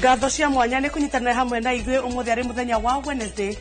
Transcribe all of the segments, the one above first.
Ngatho cia mwanya nĩ kũnyitanĩra hamwe na ithuĩ ũmũthĩ arĩ mũthenya wa Wednesday.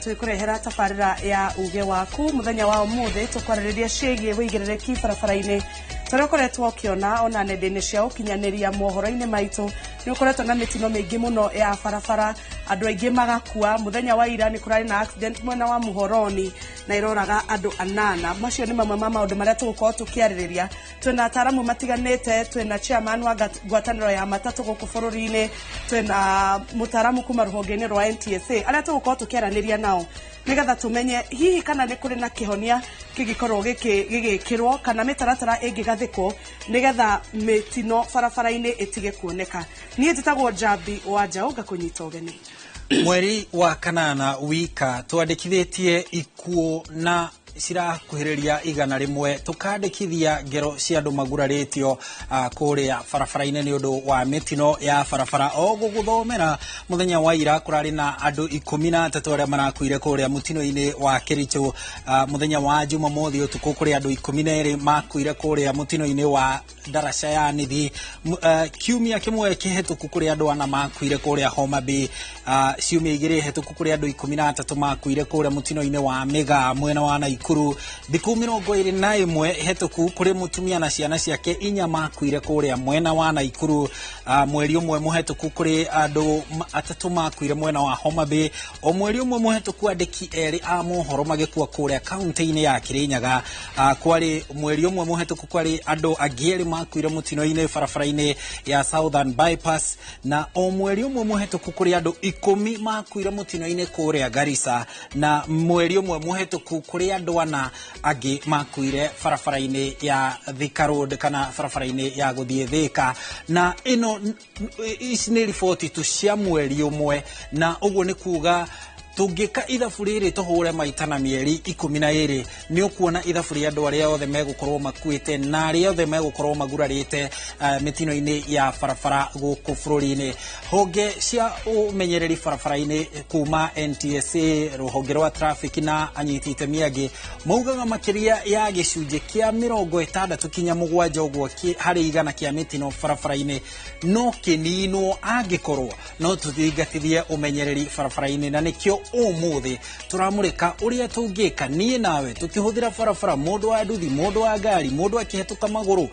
Twĩkũrehera tabarĩra ya uge waku mũthenya wa ũmũthĩ tũkwarĩrĩria ciĩgiĩ wĩigĩrĩrĩki barabara-inĩ tũrĩa ũkoretwo ũkĩona ona nenda-inĩ cia ũkinyanĩria mohoro-inĩ maitũ. Nĩ ũkoretwo na mĩtino mĩingĩ mũno ya barabara, andũ aingĩ magakua. Mũthenya wa ira nĩ kũrarĩ na accident mwena wa Muhoroni na iroraga andũ 8. Macio nĩ mamwe ma maũndũ marĩa tũgũkorwo tũkĩarĩrĩria. Twĩna ataaramu matiganĩte, twĩna chairman wa ngwatanĩro ya matatũ gũkũ bũrũri-inĩ, twĩna mũtaaramu kuma rũhonge-inĩ rwa NTSA arĩa tũgũkorwo tũkĩaranĩria nao nigetha tumenye hihi kana nĩ kũrĩ na kĩhonia kĩngĩkorwo gĩgĩkĩrwo kana mĩtaratara ĩngĩgathĩkwo nigetha mĩtino barabara-inĩ ĩtige kuoneka. Niĩ njĩtagwo Njambi wa Njaũ ngakũnyita ũgeni. Mweri wa kanana wika twandĩkithĩtie ikuũ na cirakuhĩrĩria 100 tukandĩkithia ngero cia andũ magurarĩtio kũrĩa barabara-inĩ nĩ ũndũ wa mĩtino ya barabara. O gũgũthomera mũthenya wa ira kũrarĩ na andũ 13 arĩa marakuire kũrĩa mũtino-inĩ wa Kericho. Mũthenya wa Jumamothi ũtukũ kũrĩ andũ 12 makuire kũrĩa mũtino-inĩ wa Daraca ya Nithi. Kiumia kĩmwe kĩhetũku kũrĩ andũ 4 makuire kũrĩa Homa Bay. Ciumia 2 hetũku kũrĩ andũ 13 makuire kũrĩa mũtino-inĩ wa Mega mwena wa Naikuru. Thikũ 21 hetũku kũrĩ mũtumia na ciana ciake 4 makuire kũrĩa mwena wa Naikuru. Mweri ũmwe mũhetũku kũrĩ andũ 3 makuire mwena wa Homa Bay. O mweri ũmwe mũhetũku andĩki 2 a mohoro magĩkua kũrĩa kaunti-inĩ ya Kirinyaga. Kwarĩ mweri ũmwe mũhetũku kwarĩ andũ angĩ 2 makuire mũtino-inĩ barabara-inĩ ya Southern Bypass, na o mweri ũmwe mũhetũku kũrĩ andũ 10 makuire mũtino-inĩ kũrĩa Garissa, na mweri ũmwe mũhetũku kũrĩ andũ 4 angĩ makuire barabara-inĩ ya Thika Road kana barabara-inĩ ya gũthiĩ Thika. Na ĩno ici nĩ riboti tu cia mweri ũmwe, na ũguo nĩ kuga tũngĩka ithabu rĩrĩ tũhũre maita na mĩeri 12 nĩ ũkuona ithabu rĩa andũ arĩa othe megũkorwo makuĩte na arĩa othe megũkorwo magurarĩte mĩtino-inĩ ya barabara gũkũ bũrũri-inĩ. Honge cia ũmenyereri barabara-inĩ kuma NTSA, rũhonge rwa traffic na anyiti itemi angĩ maugaga makĩria ya gĩcunjĩ kĩa 60 kinya 7 ũguo harĩ 100 kĩa mĩtino barabara-inĩ no kĩninwo angĩkorwo no tũthingatithie ũmenyereri barabara-inĩ. Na nĩkĩo ũmũthĩ turamũrĩka ũrĩa tũngĩka niĩ nawe tukĩhũthĩra barabara, mũndũ wa nduthi, mũndũ wa ngari, mũndũ akĩhetũka magũrũ,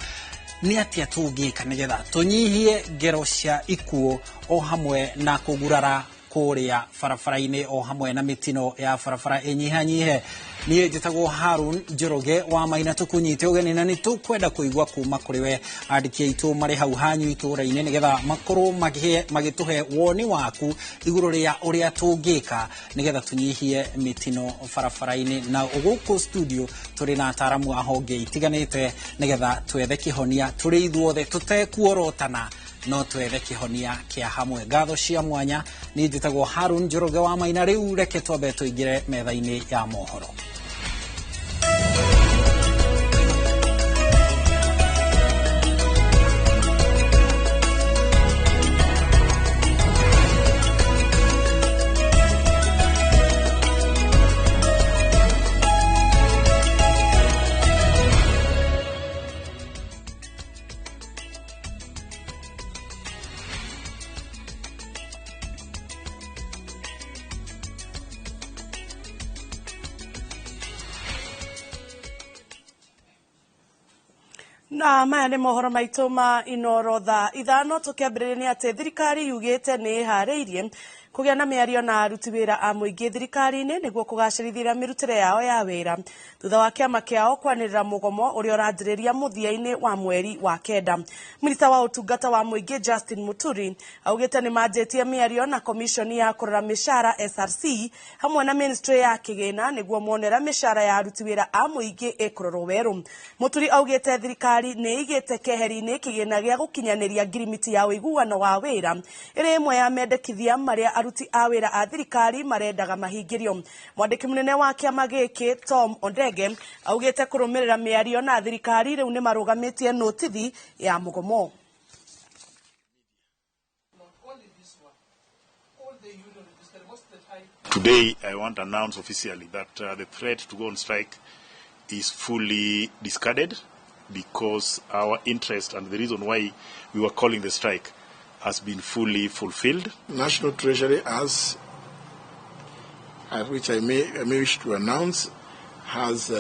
nĩ atĩa tũngĩka nigetha tũnyihie ngero cia ikuũ o hamwe na kũgurara kũrĩa barabara-inĩ o hamwe na mĩtino ya barabara ĩnyihanyihe. Niĩ njĩtagwo Harun Njoroge wa Maina, tũkũnyite ũgeni na nĩ tũkwenda kũigua kuma kũrĩ we andĩki aitũ marĩ hau hanyu itũũra-inĩ nigetha makorwo magĩtũhe woni waku igũrũ rĩa ũrĩa tũngĩka nigetha tũnyihie mĩtino barabara-inĩ. Na gũkũ studio tũrĩ na ataaramu a honge itiganĩte nigetha twethe kĩhonia tũrĩ ithuothe tũtekuorotana no twethe kĩhonia kĩa hamwe. Ngatho cia mwanya. Niĩ njĩtagwo Harun Njoroge wa Maina. Rĩu reke twambe tũingĩre metha-inĩ ya mohoro. Na maya nĩ mohoro maitũ ma Inooro thaa 5 tũkĩambĩrĩria nĩ atĩ thirikari yugĩte nĩ ĩharĩirie kũgĩa na mĩario na aruti wĩra a mũingĩ thirikari-inĩ nĩguo kũgacĩrithia mĩrutĩre yao ya wĩra thutha wa kĩama kĩao kwanĩrĩra mũgomo ũrĩa ũranjĩrĩria mũthia-inĩ wa mweri wa kenda. Minista wa ũtungata wa mũingĩ Justin Muturi augĩte nĩ manjĩtie mĩario na komishoni ya kũrora mĩcara SRC hamwe na ministry ya kĩgĩna nĩguo monera mĩcara ya aruti wĩra a mũingĩ ĩkũrorwo werũ. Muturi augĩte thirikari nĩ igĩte keheri-inĩ kĩgĩna gĩa gũkinyanĩria ngirimiti ya ũiguano wa wĩra ĩrĩ ĩmwe ya mendekithia marĩa aruti a wĩra a thirikari marendaga mahingĩrio. Mwandĩki mũnene wa kĩama gĩkĩ Tom Ondege augĩte kũrũmĩrĩra mĩario na thirikari rĩu nĩ marũgamĩtie notithi ya mũgomo. Today I want to announce officially that the threat to go on strike is fully discarded, because our interest and the reason why we were calling the strike has been fully fulfilled. National Treasury has, which I may wish to announce, has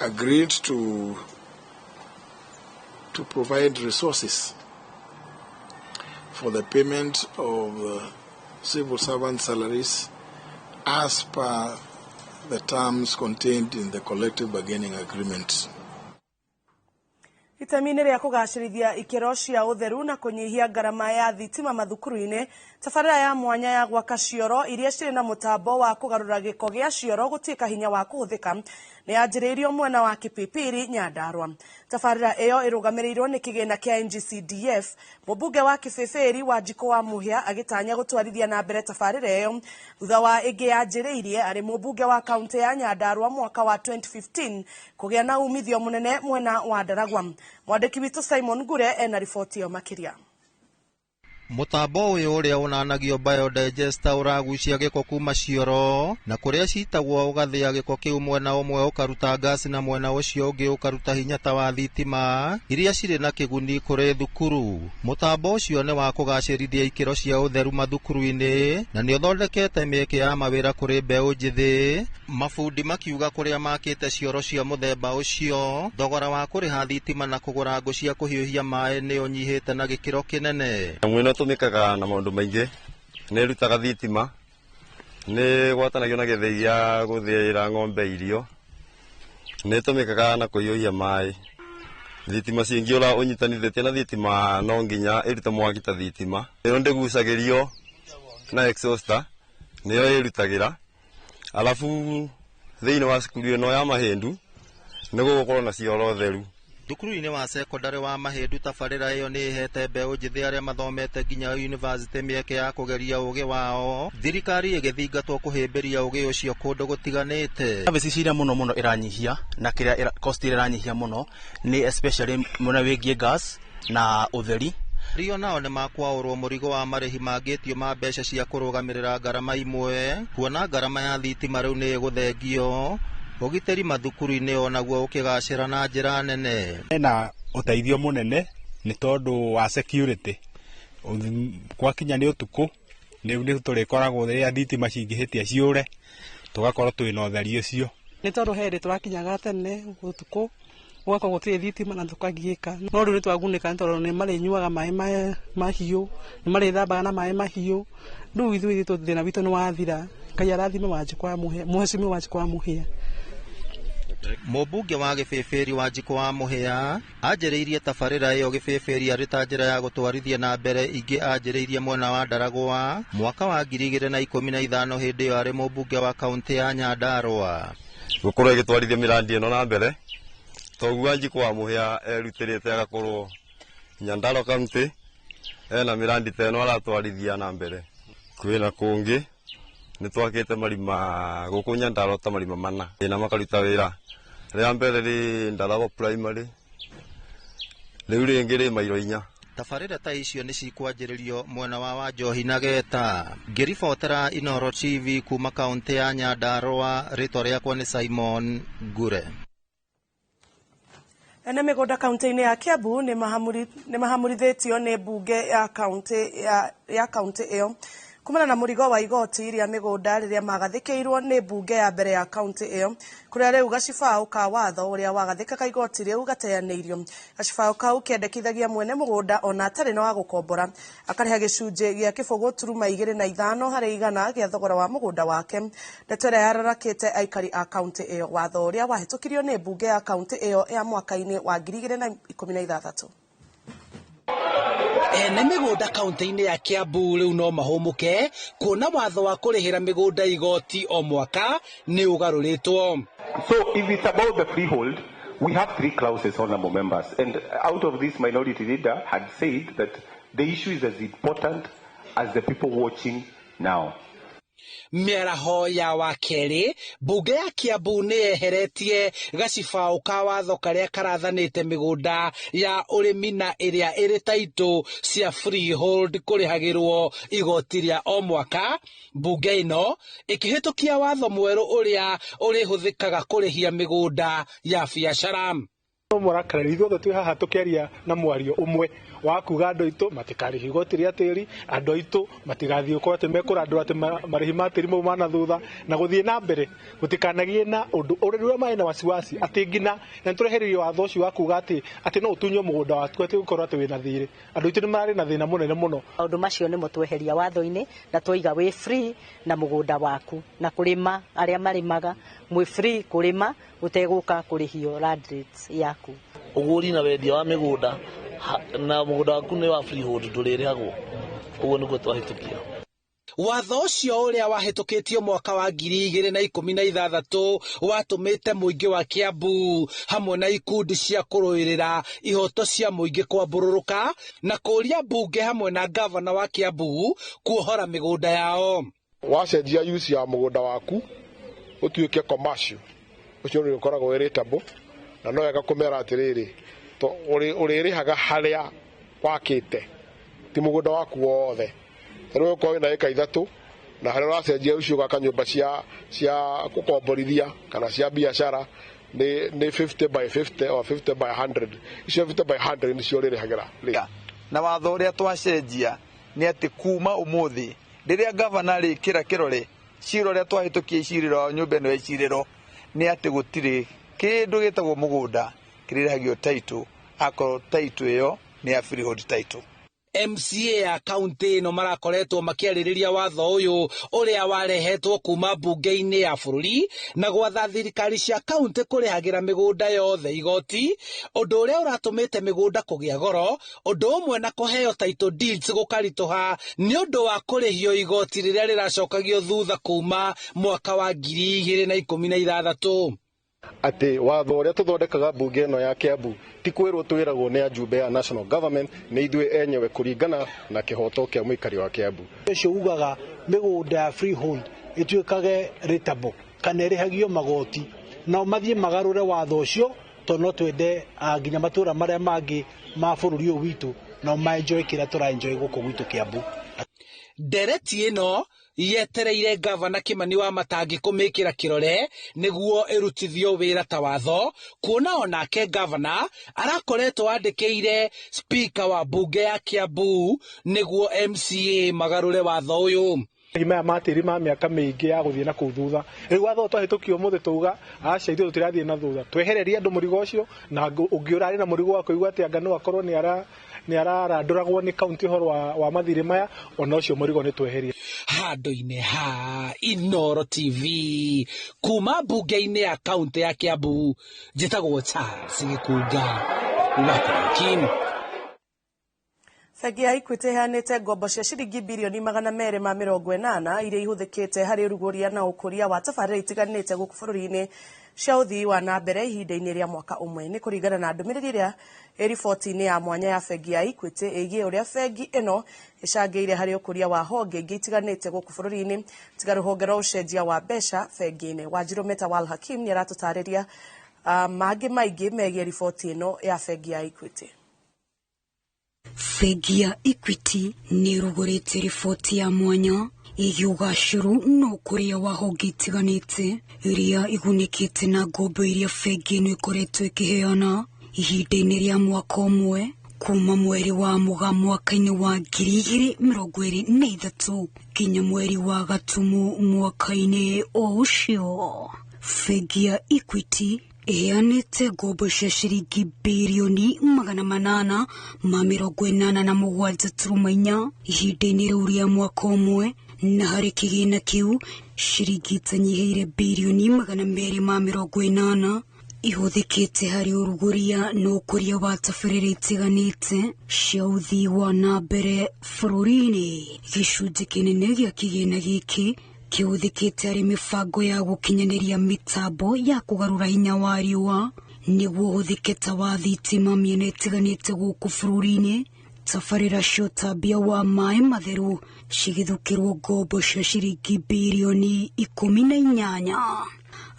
agreed to provide resources for the payment of civil servant salaries as per the terms contained in the collective bargaining agreement. Itemi-inĩ rĩa kũgacĩrithia ikĩro cia ũtheru na kũnyihia ngarama ya thitima mathukuru-inĩ, tabarĩra ya mwanya ya gwaka cioro iria cirĩ na mũtambo wa kũgarũra gĩko gĩa cioro gũtuĩka hinya wa kũhũthĩka nĩ yanjĩrĩirio mwena wa Kipipiri, Nyandarua. Tabarĩra ĩyo ĩrũgamĩrĩirwo nĩ kĩgĩna kĩa NGCDF. Mũmbunge wa Kĩbĩbĩri Wanjikũ wa Mũhĩa agĩtanya gũtwarithia na mbere tabarĩra ĩyo thutha wa ĩngĩ yanjĩrĩirie arĩ mũmbunge wa kaunti ya Nyandarua mwaka wa 2015 kũgĩa na umithio mũnene mwena wa Ndaragwa. Mwandĩki witũ Simon Ngure ena riboti ĩyo makĩria. Mũtambo ũyũ ũrĩa ũnanagio biodigester ũragucia gĩko kuma cioro na kũrĩa citagwo ũgathĩa gĩko kĩu mwena ũmwe ũkaruta gasi na mwena ũcio ũngĩ ũkaruta hinya ta wa thitima iria cirĩ na kĩguni kũrĩ thukuru. Mũtambo ũcio nĩ wa kũgacĩrithia ikĩro cia ũtheru mathukuru-inĩ na nĩ ũthondekete mĩeke ya mawĩra kũrĩ mbeũ njĩthĩ. Mabundi makiuga kũrĩa makĩte cioro cia mũthemba ũcio thogora wa kũrĩha thitima na kũgũra ngũ cia kũhiũhia maĩ nĩ ũnyihĩte na gĩkĩro kĩnene. Tũmĩkaga na maũndũ maingĩ, nĩ rutaga thitima, nĩ gwatanagio na gĩthĩi gĩa gũthĩĩra ng'ombe irio, nĩ tũmĩkaga na kũhiũhia maĩ. Thitima cingĩũra ũnyitanithĩtie na thitima no nginya ĩrute mwaki ta thitima. Ĩyo ndĩgucagĩrio na exhauster, nĩyo ĩrutagĩra. Alafu thĩinĩ wa cukuru ĩno ya Mahĩndu nĩ gũgũkorwo na cioro theru. Thukuru-inĩ wa secondary wa Mahĩndu tabarĩra ĩyo nĩ ĩhete mbeũ njĩthĩ arĩa mathomete nginya university mĩeke ya kũgeria ũgĩ wao, thirikari ĩgĩthingatwo kũhĩmbĩria ũgĩ ũcio kũndũ gũtiganĩte. Services iria mũno iranyihia na kĩrĩa cost iria iranyihia mũno nĩ especially mũno wĩgiĩ gas na ũtheri. Rio nao nĩ makwaũrwo mũrigo wa marĩhi mangĩtio ma mbeca cia kũrũgamĩrĩra ngarama imwe, kuona ngarama ya thitima rĩu nĩ ĩgũthengio, ũgitĩri mathukuru-inĩ onaguo ũkĩgacĩra na njĩra nene. Na ũteithio mũnene nĩ tondũ wa security. Gwakinya nĩ ũtukũ, nĩ tũrĩkoragwo rĩrĩa thitima cingĩhĩtia ciũre, tũgakorwo twĩna ũtheri ũcio. Nĩ tondũ hĩndĩ tũrakinyaga tene ũtukũ, ũgakorwo gũtirĩ thitima na tũkagiĩka. No rĩu nĩ twagunĩka tondũ nĩ marĩnyuaga maĩ mahiũ, nĩ marĩthambaga na maĩ mahiũ. Rĩu ithuĩ thĩna witũ nĩ wathira. Ngai arathime Wanjikũ wa Mũhĩa, Mheshimiwa Wanjikũ wa Mũhĩa. Mũmbunge wa Gĩbĩbĩri Wanjikũ wa Mũhĩa anjĩrĩirie tabarĩra ĩyo Gĩbĩbĩri arĩ ta njĩra ya gũtwarithia na mbere ingĩ anjĩrĩirie mwena wa Ndaragwa mwaka wa 2015 hĩndĩ ĩyo arĩ mũmbunge wa kaunti ya Nyandarua. Gũkorwo ĩgĩtwarithia mĩrandi ĩno na mbere, toguo Wanjikũ wa Mũhĩa erutĩrĩte agakorwo Nyandarua kaunti ena mĩrandi ta ĩno aratwarithia na mbere. Kwĩna kũngĩ nĩ twakĩte marima gũkũ Nyandarua ta marima mana na makaruta wĩra. Rĩa mbere rĩ Ndaragwa primary, rĩu rĩngĩ rĩ mairo 4. Tabarĩra ta icio nĩ cikwanjĩrĩrio mwena wa Wanjohi na Geta. Ngĩribotera Inooro TV kuma kaunti ya Nyandarua, rĩtwa rĩakwa nĩ Simon Ngure. Ene mĩgũnda kaunti-inĩ ya Kiambu nĩ mahamũrithĩtio nĩ mbunge ya kaunti ĩyo kumana na mũrigo wa igoti rĩa mĩgũnda rĩrĩa magathĩkĩirwo nĩ mbunge ya mbere ya kaunti ĩyo, kũrĩa rĩu gacibaũ ka watho ũrĩa wagathĩkaga igoti rĩu gateanĩirio. Gacibaũ kau kĩendekithagia mwene mũgũnda ona atarĩ na wa gũkombora akarĩha gĩcunjĩ gĩa kĩbũgũ turuma 2.5 harĩ igana gĩa thogora wa mũgũnda wake. Ndeto ĩrĩa yararakĩte aikari a kaunti ĩyo. Watho ũrĩa wahĩtũkirio nĩ mbunge ya kaunti ĩyo ya mwaka-inĩ wa 2016. Ene mĩgũnda kaunti-inĩ ya Kiambu rĩu no mahũmũke kuona watho wa kũrĩhĩra mĩgũnda igoti o mwaka nĩ ũgarũrĩtwo. So if it's about the freehold, we have 3 clauses, honorable members, and out of this minority leader had said that the issue is as important as the people watching now. Mĩaraho ya wakerĩ, mbunge ya Kiambu nĩ yeheretie gacibaũ ka watho karĩa karathanĩte mĩgũnda ya ũrĩmi na ĩrĩa ĩrĩ taitũ cia freehold kũrĩhagĩrwo igoti rĩa o mwaka. Mbunge ĩno ĩkĩhĩtũkia watho mwerũ ũrĩa ũrĩhũthĩkaga kũrĩhia mĩgũnda ya biacara. Mũrakarĩri ithuothe twĩ haha tũkĩaria na mwario ũmwe wa kuga andũ aitũ matikarĩhi igoti rĩa tĩri, andũ aitũ matigathiĩ gũkorwo atĩ mekũrandũra atĩ marĩhi ma tĩri mau mana thutha na gũthiĩ na mbere gũtikanagie na ũndũ ũrĩa marĩ na wasiwasi atĩ ngina na tũrehererie watho ũcio wa kuga atĩ no ũtunywo mũgũnda waku atĩ gũkorwo atĩ wĩna thirĩ. Andũ aitũ nĩ marĩ na thĩna mũnene mũno. Maũndũ macio nĩmo tweheria watho-inĩ na twoiga wĩ free na mũgũnda waku na kũrĩma arĩa marĩmaga mwĩ free kũrĩma ũtegũka kũrĩhio land rates yaku. Ũgũri na wendia wa mĩgũnda na mũgũnda waku nĩ wa freehold ndũrĩrĩhagwo. Ũguo nĩguo twahĩtũkia. Watho ũcio ũrĩa wahĩtũkĩtio mwaka wa 2016 watũmĩte mũingĩ wa Kiambu hamwe na ikundi cia kũrũĩrĩra ihoto cia mũingĩ kwambũrũrũka na kũria mbunge hamwe na gavana wa Kiambu kuohora mĩgũnda yao. Wacenjia use ya mũgũnda waku ũtuĩke commercial ũcio nĩ ũkoragwo irĩtable na no wega kũmera atĩrĩrĩ ũrĩrĩhaga harĩa wakĩte ti mũgũnda waku wothe. Rĩu kwa wĩna eka 3 na harĩa wacenjia ucio gaka nyũmba cia gũkomborithia kana cia biashara nĩ 50 by 50 or 50 by 100. Icio 50 by 100 nĩcio ũrĩrĩhagĩra. Na watho ũrĩa twacenjia nĩ atĩ kuma ũmũthĩ rĩrĩa gavana rĩkĩra kĩrore ciro rĩa twahĩtũkia icirĩro nyũmba ĩno ya icirĩro nĩ atĩ gũtirĩ kĩndũ gĩtagwo mũgũnda kĩrĩhagio title akorwo title ĩyo nĩ ya freehold title. MCA ya kaunti ĩno marakoretwo makĩarĩrĩria watho ũyũ ũrĩa warehetwo kuma mbunge-inĩ ya bũrũri na gwatha thirikari cia kaunti kũrĩhagĩra mĩgũnda yothe igoti, ũndũ ũrĩa ũratũmĩte mĩgũnda kũgĩa goro, ũndũ ũmwe na kũheo title deeds gũkaritũha nĩ ũndũ wa kũrĩhio igoti rĩrĩa rĩracokagio thutha kuma mwaka wa 2016. Ati watho ũrĩa tũthondekaga mbunge ĩno ya Kiambu ti kwĩrwo twĩragwo nĩ ajumbe ya national government nĩ ithuĩ enyewe kũringana na kĩhoto kĩa mũikari wa Kiambu. Ũcio ugaga mĩgũnda ya freehold ĩtuĩkage rateable kana ĩrĩhagio magoti na mathiĩ magarũre watho ũcio tondũ no twende nginya matũra marĩa mangĩ ma bũrũri ũyũ witũ na ma-enjoy kĩrĩa tũra-enjoy gũkũ gwitũ Kiambu. Ndereti ĩno yetereire gavana Kimani Wamatangi kũmĩkĩra kĩrore nĩguo ĩrutithio wĩra ta watho, kuona onake gavana arakoretwo andĩkĩire speaker wa bunge ya Kiambu nĩguo MCA magarũre watho ũyũ. Maya matĩri ma mĩaka mĩingĩ ya gũthiĩ na kũu thutha. Rĩu watho twahĩtũkio mũthĩ tũuga aca ithuĩ tũtirathiĩ na thutha. Twehererie andũ mũrigo ũcio na ũngĩ ũrarĩ na mũrigo wa kũigua atĩ anga no akorwo nĩ ararandũragwo nĩ kaunti ũhoro wa mathirĩ maya ona ũcio mũrigo nĩ tweherie. Handũ-inĩ ha Inooro TV kuma mbunge-inĩ ya kaunti ya Kiambu njĩtagwo Charles Gĩkunga Kim. Bengi ya Equity ĩheanĩte ngombo cia ciringi birioni 280 iria ihũthĩkĩte harĩ ũrugũria na ũkũria wa tabarĩra itiganĩte gũkũ bũrũri-inĩ cia ũthii wa na mbere ihinda-inĩ rĩa mwaka ũmwe. Nĩ kũringana na ndũmĩrĩri ĩrĩa riboti-inĩ ya mwanya ya bengi ya Equity ĩgiĩ ũrĩa bengi ĩno ĩcangĩire harĩ ũkũria wa honge ingĩ itiganĩte gũkũ bũrũri-inĩ tiga rũhonge rwa ũcenjia wa mbeca bengi-inĩ. Wanjiru Metawal Hakim nĩ aratũtarĩria mangĩ maingĩ megiĩ riboti ĩno ya bengi ya Equity. Bengi ya Equity nĩ rũgũrĩte riboti ya mwanya ĩgiĩ ũgacĩru na ũkũria wa honge itiganĩte iria igunĩkĩte na ngombo iria bengi ĩno ĩkoretwo ĩkĩheana ihinda-inĩ rĩa mwaka ũmwe kuma mweri wa Mũgaa mwaka-inĩ wa 2023 nginya mweri wa Gatumu mwaka-inĩ ũcio. Bengi ya Equity ĩheanĩte ngombo cia ciringi birioni 887.4 ihinda-inĩ rĩu rĩa mwaka ũmwe, na harĩ kĩgĩna kĩu ciringi itanyihĩire birioni 280 ihũthĩkĩte harĩ ũrugũria na ũkũria wa tabarĩra itiganĩte cia ũthii wa na mbere bũrũri-inĩ. Gĩcunjĩ kĩnene gĩa kĩgĩna gĩkĩ kĩhũthĩkĩte harĩ mĩbango ya gũkinyanĩria mĩtambo ya kũgarũra hinya wa riũa nĩguo ũhũthĩke ta wa thitima mĩena ĩtiganĩte gũkũ bũrũri-inĩ. Tabarĩra cia ũtambia wa maĩ matheru cigĩthũkĩrwo ngombo cia ciringi birioni 18.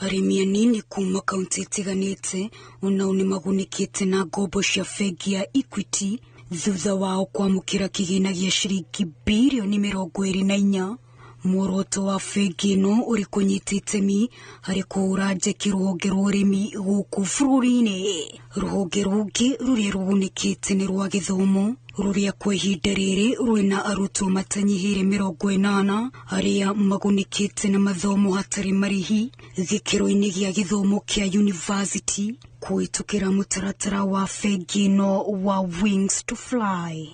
Arĩmi anini kuma kaunti itiganĩte onao nĩ magunĩkĩte na ngombo cia bengi ya Equity thutha wao kwamũkĩra kĩgĩna gĩa ciringi birioni 24. Muoroto wa bengi ĩno ũrĩ kũnyita itemi harĩ kũhũra njeki rũhonge rwa ũrĩmi gũkũ bũrũri-inĩ. Rũhonge rũngĩ rũrĩa rũgunĩkĩte nĩ rwa gĩthomo, rũrĩa kwa ihinda rĩrĩ rwĩna arutwo matanyihĩire 80 arĩa magunĩkĩte na mathomo hatarĩ marĩhi gĩkĩro-inĩ gĩa gĩthomo kĩa university kũhĩtũkĩra mũtaratara wa bengi ĩno wa Wings to Fly.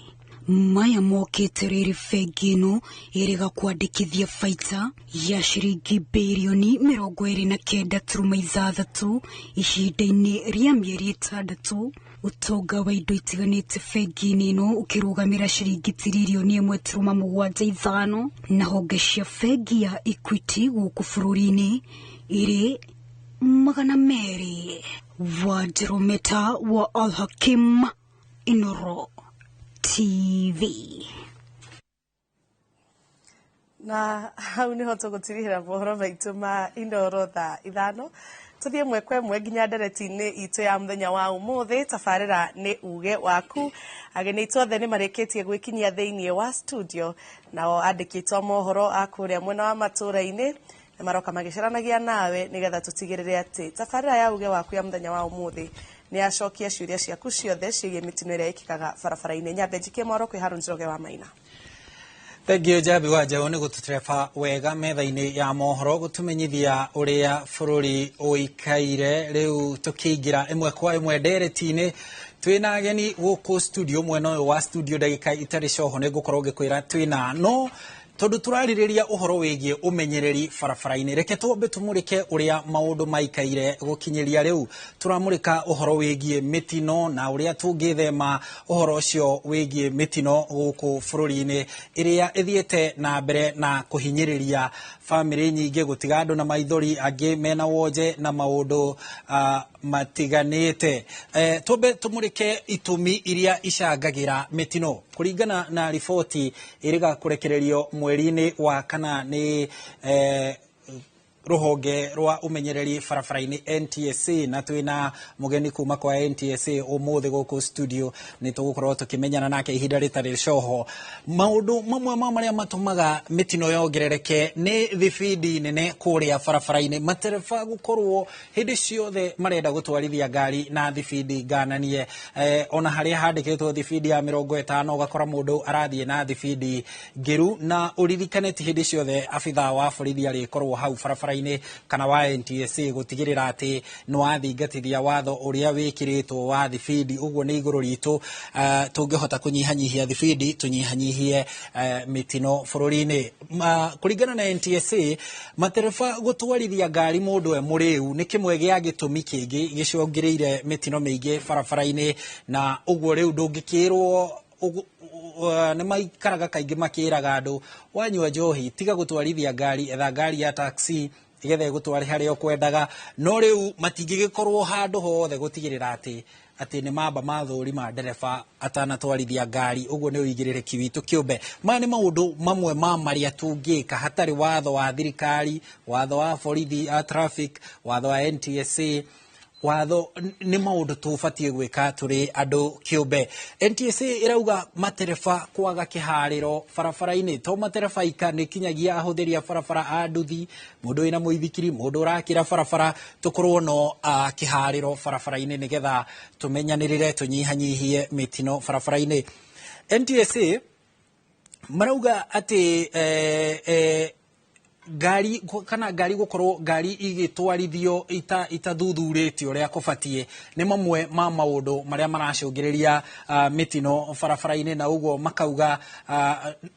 Maya mokĩte rĩrĩ bengi ĩno ĩrĩga kwandĩkithia baita ya ciringi birioni 29.6 ihinda-inĩ rĩa mĩeri 6. Ũtonga wa indo itiganĩte bengi-inĩ ĩno ũkĩrũgamĩra ciringi tiririoni 1.75, na honge cia bengi ya Equity gũkũ bũrũri-inĩ ĩrĩ 200. Wanjirometa wa Al-Hakim, Inooro TV. Na hau niho tũgũtirihĩra mohoro maitũ ma Inooro thaa 5. Tũthiĩ ĩmwe kwa ĩmwe nginya ndereti-inĩ itũ ya mũthenya wa ũmũthĩ. Tabarĩra nĩ uge waku. Ageni aitũ othe nĩ marĩkĩtie gwĩkinyia thĩinĩ wa studio, nao andĩkĩtwo mohoro a kũrĩa mwena wa matũũra-inĩ na maroka magĩcaranagia nawe nĩgetha tũtigĩrĩre atĩ tabarĩra ya uge waku ya mũthenya wa ũmũthĩ nĩ acokia ciũria ciaku ciothe ciĩgiĩ mĩtino ĩrĩa ĩkĩkaga barabara-inĩ. Nyambe njikie mohoro kwĩ Harun Njoroge wa Maina. Thengio Jabi wa Njaũ nĩ gũtũtreba wega metha-inĩ ya mohoro gũtũmenyithia ũrĩa bũrũri ũikaire. Rĩu tũkĩingĩra ĩmwe kwa ĩmwe ndereti-inĩ, twĩna ageni gũkũ studio. Mwena ũyũ wa studio ndagĩka itarĩ coho nĩ ngũkorwo ngĩkwĩra twĩna no tondu turarĩrĩria ũhoro wĩgiĩ ũmenyereri barabara-inĩ. Reke twambe tũmũrĩke ũrĩa maũndũ maikaire gũkinyĩria rĩu. Turamũrĩka ũhoro wĩgiĩ mĩtino na ũrĩa tũngĩthema ũhoro ũcio wĩgiĩ mĩtino gũkũ bũrũri-inĩ ĩrĩa ĩthiĩte na mbere na kũhinyĩrĩria famĩlĩ nyingĩ, gũtiga andũ na maithori, angĩ mena wonje na maũndũ matiganĩte. Twambe tũmũrĩke itũmi iria icangagĩra mĩtino. Kũringana na riboti ĩrĩga kũrekererio mweri-inĩ wa kana nĩ rũhonge rwa ũmenyereri barabara-inĩ NTSA, na twĩna mũgeni kuma kwa NTSA ũmũthĩ gũkũ studio nĩ tũgũkorwo tũkĩmenyana nake ihinda rĩtarĩ coho. Maũndũ mamwe marĩa matũmaga mĩtino yongerereke nĩ thibindi nene kũrĩa barabara-inĩ. Matereba gũkorwo hĩndĩ ciothe marenda gũtwarithia ngari na thibindi ngananie. Ona harĩa handĩkĩtwo thibindi ya 50 ũgakora mũndũ arathiĩ na thibindi ngĩru, na ũririkane ti hĩndĩ ciothe abithaa wa borithi arĩkorwo hau barabara kana wa NTSA gũtigĩrĩra atĩ nĩ wathingatithia watho ũrĩa wĩkĩrĩtwo wa thibindi. Ũguo nĩ igũrũ ritũ tũngĩhota kũnyihanyihia thibindi, tũnyihanyihie mĩtino bũrũri-inĩ. Kũringana na NTSA, matereba gũtwarithia ngari mũndũ mũrĩu nĩ kĩmwe gĩa gĩtũmi kĩngĩ gĩcũngĩrĩire mĩtino mĩingĩ barabara-inĩ, na ũguo rĩu ndũngĩkĩrwo nĩ maikaraga kaingĩ makĩraga andũ wanyua njohi tiga gũtwarithia ngari, etha ngari ya taxi igethe gũtware harĩa ũkwendaga. No rĩu matingĩgĩkorwo handũ hothe gũtigĩrĩra atĩ nĩ mamba mathũrima ndereba atanatwarithia ngari. Ũguo nĩ ũigĩrĩrĩki witũ kĩũmbe. Maya nĩ maũndũ mamwe ma marĩa tũngĩka hatarĩ watho wa thirikari, watho wa borithi a traffic, watho wa NTSA. Watho nĩ maũndũ tũbatiĩ gwĩka tũrĩ andũ kĩũmbe. NTSA ĩrauga matereba kwaga kĩharĩro barabara-inĩ. To matereba ika, nĩ kinyagia ahũthĩri a barabara a nduthi, mũndũ wĩna mũithikiri, mũndũ ũrakĩra barabara, tũkorwo no kĩharĩro barabara-inĩ nĩgetha tũmenyanĩrĩre, tũnyihanyihie mĩtino barabara-inĩ. NTSA marauga atĩ ngari gũkorwo ngari igĩtwarithio itathuthurĩtio ũrĩa kũbatiĩ nĩ mamwe ma maũndũ marĩa maracũngĩrĩria mĩtino barabara-inĩ, na ũguo makauga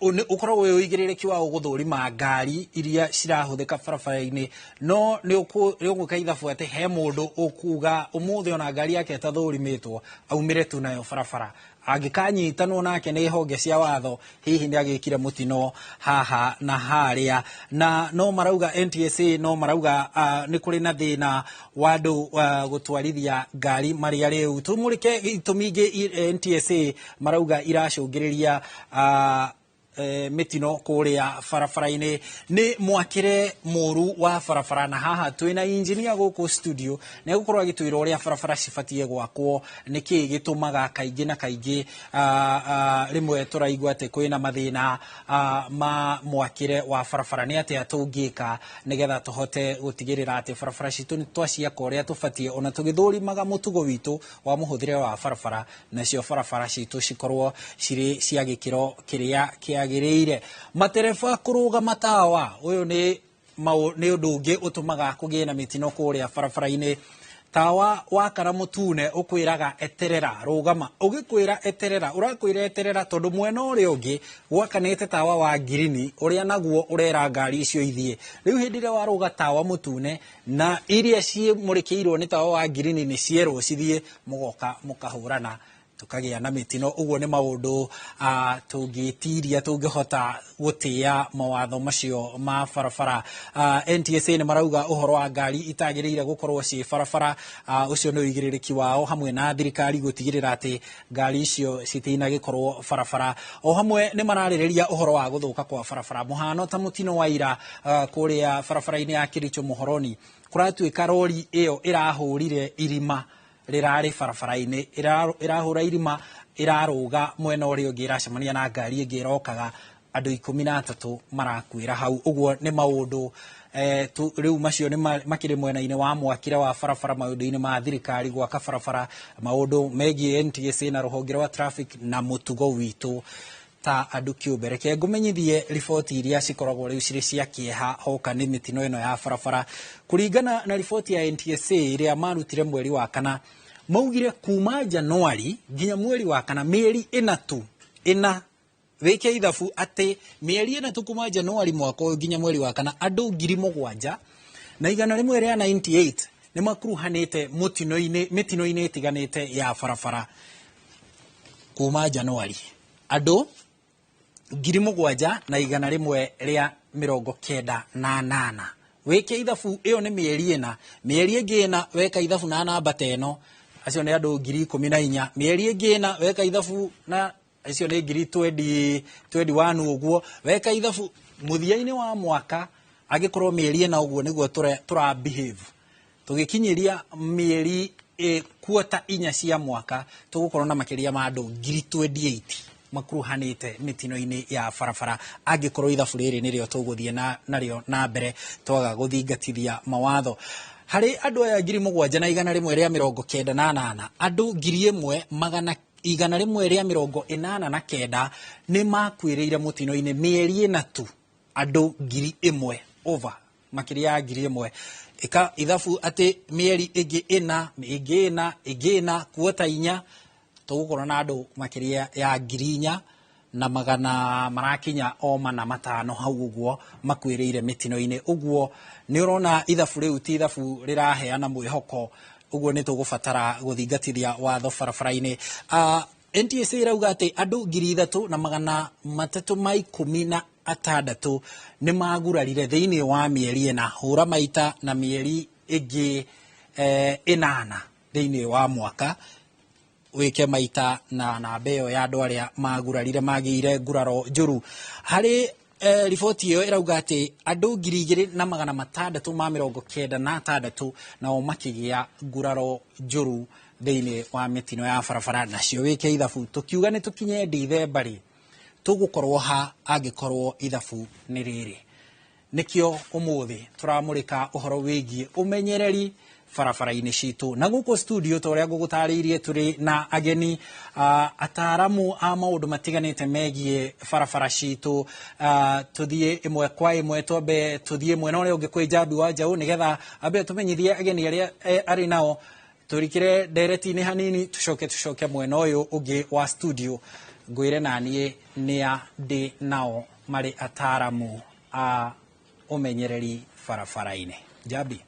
ũkorwo wĩ ũigĩrĩrĩki wa gũthũrima ngari iria cirahũthĩka barabara-inĩ. No nĩ ũgwĩka ithabu atĩ he mũndũ ũkuga ũmũthĩ ona ngari yake ĩtathũrimĩtwo aumĩre tu nayo barabara. Angĩkanyitanwo nake nĩ honge cia watho, hihi nĩ agĩkire mũtino haha na harĩa. Na no marauga NTSA, no marauga nĩ kũrĩ na thĩna wa andũ gũtwarithia ngari marĩa rĩu. Tũmũrĩke itũmi ingĩ NTSA marauga iracũngĩrĩria mitino kuria barabara-ini ni mwakire muru wa barabara na haha twina engineer guku studio na gukorwo agitwira uria barabara cibatie gwakwo niki gitumaga kaingi na kaingi rimwe turaigwa ati kwina mathina ma mwakire wa barabara ni ati atungika nigetha tuhote gutigirira ati barabara citu ni twaciaka uria tubatie ona tugithurimaga mutugo witu wa muhuthire wa barabara nacio barabara citu cikorwo ciri cia gikiro kiria kiagiriire matereba kuruga matawa uyu ni undu ungi utumaga kugie na mitino kuria barabara-ini tawa wakara mutune ukwiraga eterera rugama ugikwira eterera urakwira eterera tondu mwena uria ungi gwakanite tawa wa girini uria naguo urera ngari icio ithie riu hindire waruga tawa mutune na iria cie murikiirwo ni tawa wa girini ni cierwo cithie mugoka mukahurana tukagia na mitino uguo ni maundu tungitiria tungihota gutia mawatho macio ma barabara. NTSA ni marauga uhoro wa ngari itagiriire gukorwo ci barabara ucio ni uigiririki wao hamwe na thirikari gutigirira ati ngari icio citina gikorwo barabara. O hamwe ni mararireria uhoro wa guthuka kwa barabara muhano ta mutino wa ira kuria barabara-ini ya Kiricho Muhoroni kuratuika rori iyo irahurire irima rirari barabara-ini irahura irima iraruga mwena uri ungi iracemania na ngari ingi irokaga andu 13 marakwira hau uguo ni maundu riu macio ni makiri mwena-ini wa mwakire wa barabara maundu-ini ma thirikari gwaka barabara maundu megie NTSA na ruhonge rwa traffic na mutugo witu ta andu kiumbe reke ngumenyithie riboti iria cikoragwo riu ciri cia kieha hoka ni mitino ino ya barabara kuringana na riboti ya NTSA iria marutire mweri wa kana maugire kuma Januari nginya mweri wa kana mieri ina weke ithabu ati mieri ina tu kuma Januari mwaka nginya mweri wa kana andu 7,000 na igana rimwe ria 98 ni makuruhanite mitino-ini itiganite ya barabara kuma Januari andu 7,000 na igana rimwe ria 98 weke ithabu iyo ni mieri ingi ina weka ithabu na namba teno acio ni andu 14,000 mieri ingi ina weka ithabu na acio ni 21 uguo weka ithabu muthia-ini wa mwaka agikorwo mieri ina uguo niguo tura behave tugikinyiria mieri quarter 4 cia mwaka tugukorwo na makiria ma andu 28 makuruhanite mitino-ini ya barabara angikorwo ithabu riri nirio tuguthie nario na mbere twaga guthingatithia mawatho hari andu aya 7,000 na igana rimwe ria 98 andu 1,189 ni makwiriire mutino-ini mieri ina tu andu 1,000 over makiria 1,000 ika ithabu ati mieri ina kuota 4 tugukorwo na andu makiria ya 4,000 na magana marakinya na matano hau uguo makwiriire mitino-ini uguo ni urona ithabu riu ti ithabu riraheana mwihoko uguo ni tugubatara guthingatithia watho barabara-ini. NTSA irauga ati andu 3,000 na magana 316 ni magurarire thiini wa mieri ina hura maita na mieri ingi 8 thiini wa mwaka wike maita na namba iyo ya andu aria magurarire magiire nguraro njuru hari riboti iyo irauga ati andu 2,696 nao makigia nguraro njuru thiini wa mitino ya barabara nacio wike ithabu tukiuga ni tukinye December tugukorwo ha angikorwo ithabu ni riri nikio umuthi turamurika uhoro wigie umenyereri barabara-ini citu na guku studio toria ngugutariirie turi na ageni ataramu a maundu matiganite megie barabara citu tuthie imwe kwa imwe twambe tuthie mwena uria ungi kwi Njambi wa Njau nigetha ambe tumenyithie ageni aria ari nao turikire ndereti-ini hanini tucoke mwena uyu ungi wa studio ngwire nanie nia ndi nao mari ataramu a umenyereri barabara-ini. Njambi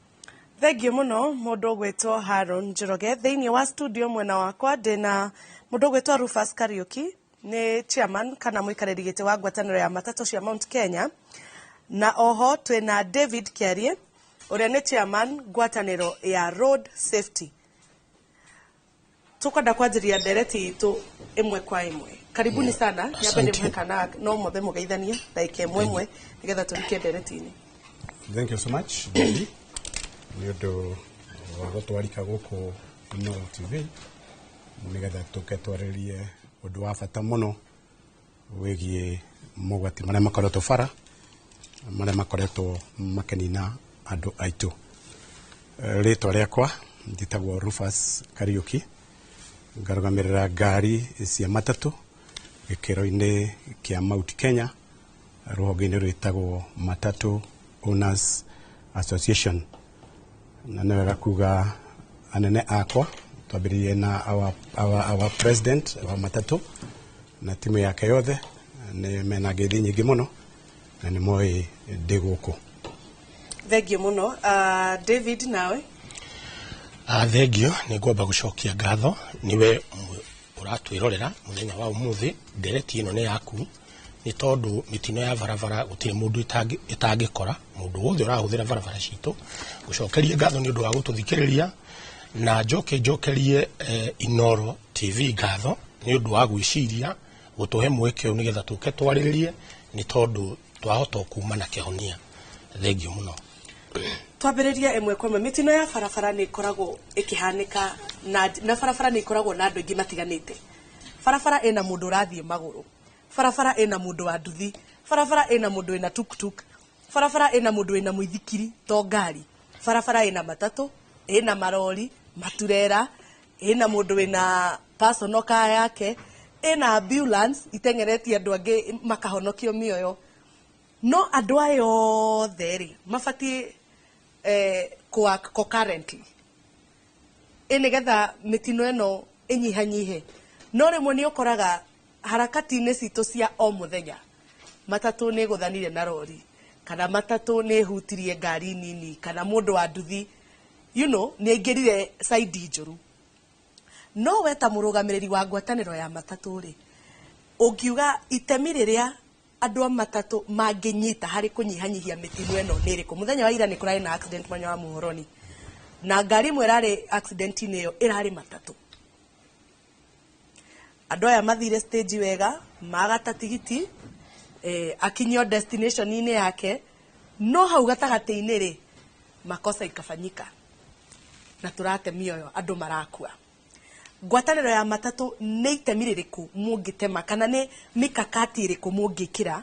Thank you muno mundu gwetwo Haron Njoroge thiini wa studio mwena wakwa ndina mundu gwetwo Rufus Kariuki ni chairman kana muikariri giti wa ngwataniro ya matatu cia Mount Kenya na oho twina David Kiarie uria ni chairman ngwataniro ya Road Safety. tukwenda kwanjiria ndereti itu imwe kwa imwe. Karibuni sana. Nyambe nimwekana no mothe mugeithania like imwe nigetha turike ndereti-ini. Thank you so much. Ni undu wa gutwarika guku Inooro TV nigetha tuke twaririe undu wa bata muno wigie mogwati maria makoretwo bara maria makoretwo makenina andu aitu. Ritwa riakwa nditagwo Rufus Kariuki, ngarugamirira ngari cia matatu gikiro-ini kia Mount Kenya, ruhonge-ini rwitagwo Matatu Owners Association. Na nĩ wega kuga anene akwa twambĩrĩrie na our president wa matatu na timu yake yothe nĩ mena ngeithi nyingĩ mũno na nĩ moĩ ndĩ gũkũ. Thengio muno. David nawe? Thengio, nĩ ngwamba gũcokia ngatho niwe ũratwĩrorera mũthenya wa ũmũthĩ. Ndereti ĩno nĩ yaku nĩ tondũ mĩtino ya barabara gũtirĩ mũndũ ĩtangĩkora. Mũndũ wothe ũrahũthĩra barabara citũ, gũcokeria ngatho nĩ ũndũ wa gũtũthikĩrĩria na njokerie Inooro TV ngatho nĩ ũndũ wa gwĩciria gũtũhe mweke ũyũ nĩgetha tũke twarĩrĩrie nĩ tondũ twahota kuuma na kĩhonia. Thengio mũno. Twambĩrĩria ĩmwe kwa ĩmwe. Mĩtino ya barabara nĩ ĩkoragwo ĩkĩhanĩka na barabara nĩ ĩkoragwo na andũ aingĩ matiganĩte. Barabara ĩna mũndũ ũrathiĩ magũrũ, barabara ĩna mũndũ wa nduthi, barabara ĩna mũndũ wĩna tuktuk, barabara ĩna mũndũ wĩna mũithikiri to ngari, barabara ĩna matatu, ĩna marori, maturera, ĩna mũndũ wĩna personal car yake, ĩna ambulance itengeretie andũ angĩ makahonokio mĩoyo. No andũ aya othe rĩ mabatiĩ concurrently nigetha mĩtino ĩno ĩnyihanyihe. No rĩmwe nĩ ũkoraga harakati-inĩ citũ cia o mũthenya matatu nĩ gũthanire na rori, kana matatu nĩ hutirie ngari nini, kana mũndũ wa nduthi nĩ aingĩrire side njũru. No we ta mũrũgamĩrĩri wa ngwatanĩro ya matatu rĩ, ũngiuga itemi rĩrĩa andũ a matatu mangĩnyita harĩ kũnyihanyihia mĩtino ĩno nĩ rĩkũ? Mũthenya wa ira nĩ kũrarĩ na accident mwanya wa Muhoroni na ngari ĩmwe ĩrarĩ accident-inĩ ĩyo ĩrarĩ matatu. Andũ aya mathire stage wega, magata tigiti akinyio destination-inĩ yake, no hau gatagatĩ-inĩ rĩ makosa ikafanyika na tũrate mĩoyo, andũ marakua. Ngwatanĩro ya matatu nĩ itemi rĩrĩkũ mũngĩtema kana nĩ mikakati ĩrĩkũ mũngĩkĩra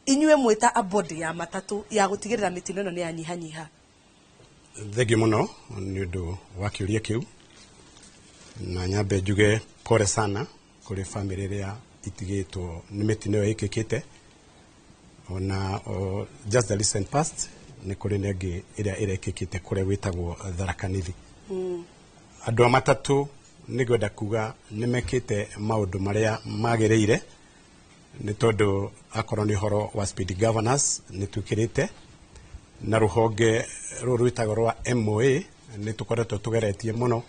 inyuĩ mwĩta a body ya matatu ya gũtigĩrĩra mĩtino ĩno nĩ yanyihanyiha? Thengio mũno nĩ ũndũ wa kĩũria kĩu, na nyambe njuge pole sana kũrĩ family ĩrĩa itigĩtwo nĩ mĩtino ĩyo ĩkĩkĩte. Ona just the recent past nĩ kũrĩ na ĩngĩ ĩrĩa ĩrekĩkĩte kũrĩa gwĩtagwo Tharaka Nithi. Andũ a matatu nĩ ngwenda kuga nĩ mekĩte maũndũ marĩa magĩrĩire, nĩ tondũ akorwo nĩ ũhoro wa speed governance nĩ twĩkĩrĩte na rũhonge rũrũ rwĩtagwo rwa MOA nĩ tũkoretwo tũgeretie mũno,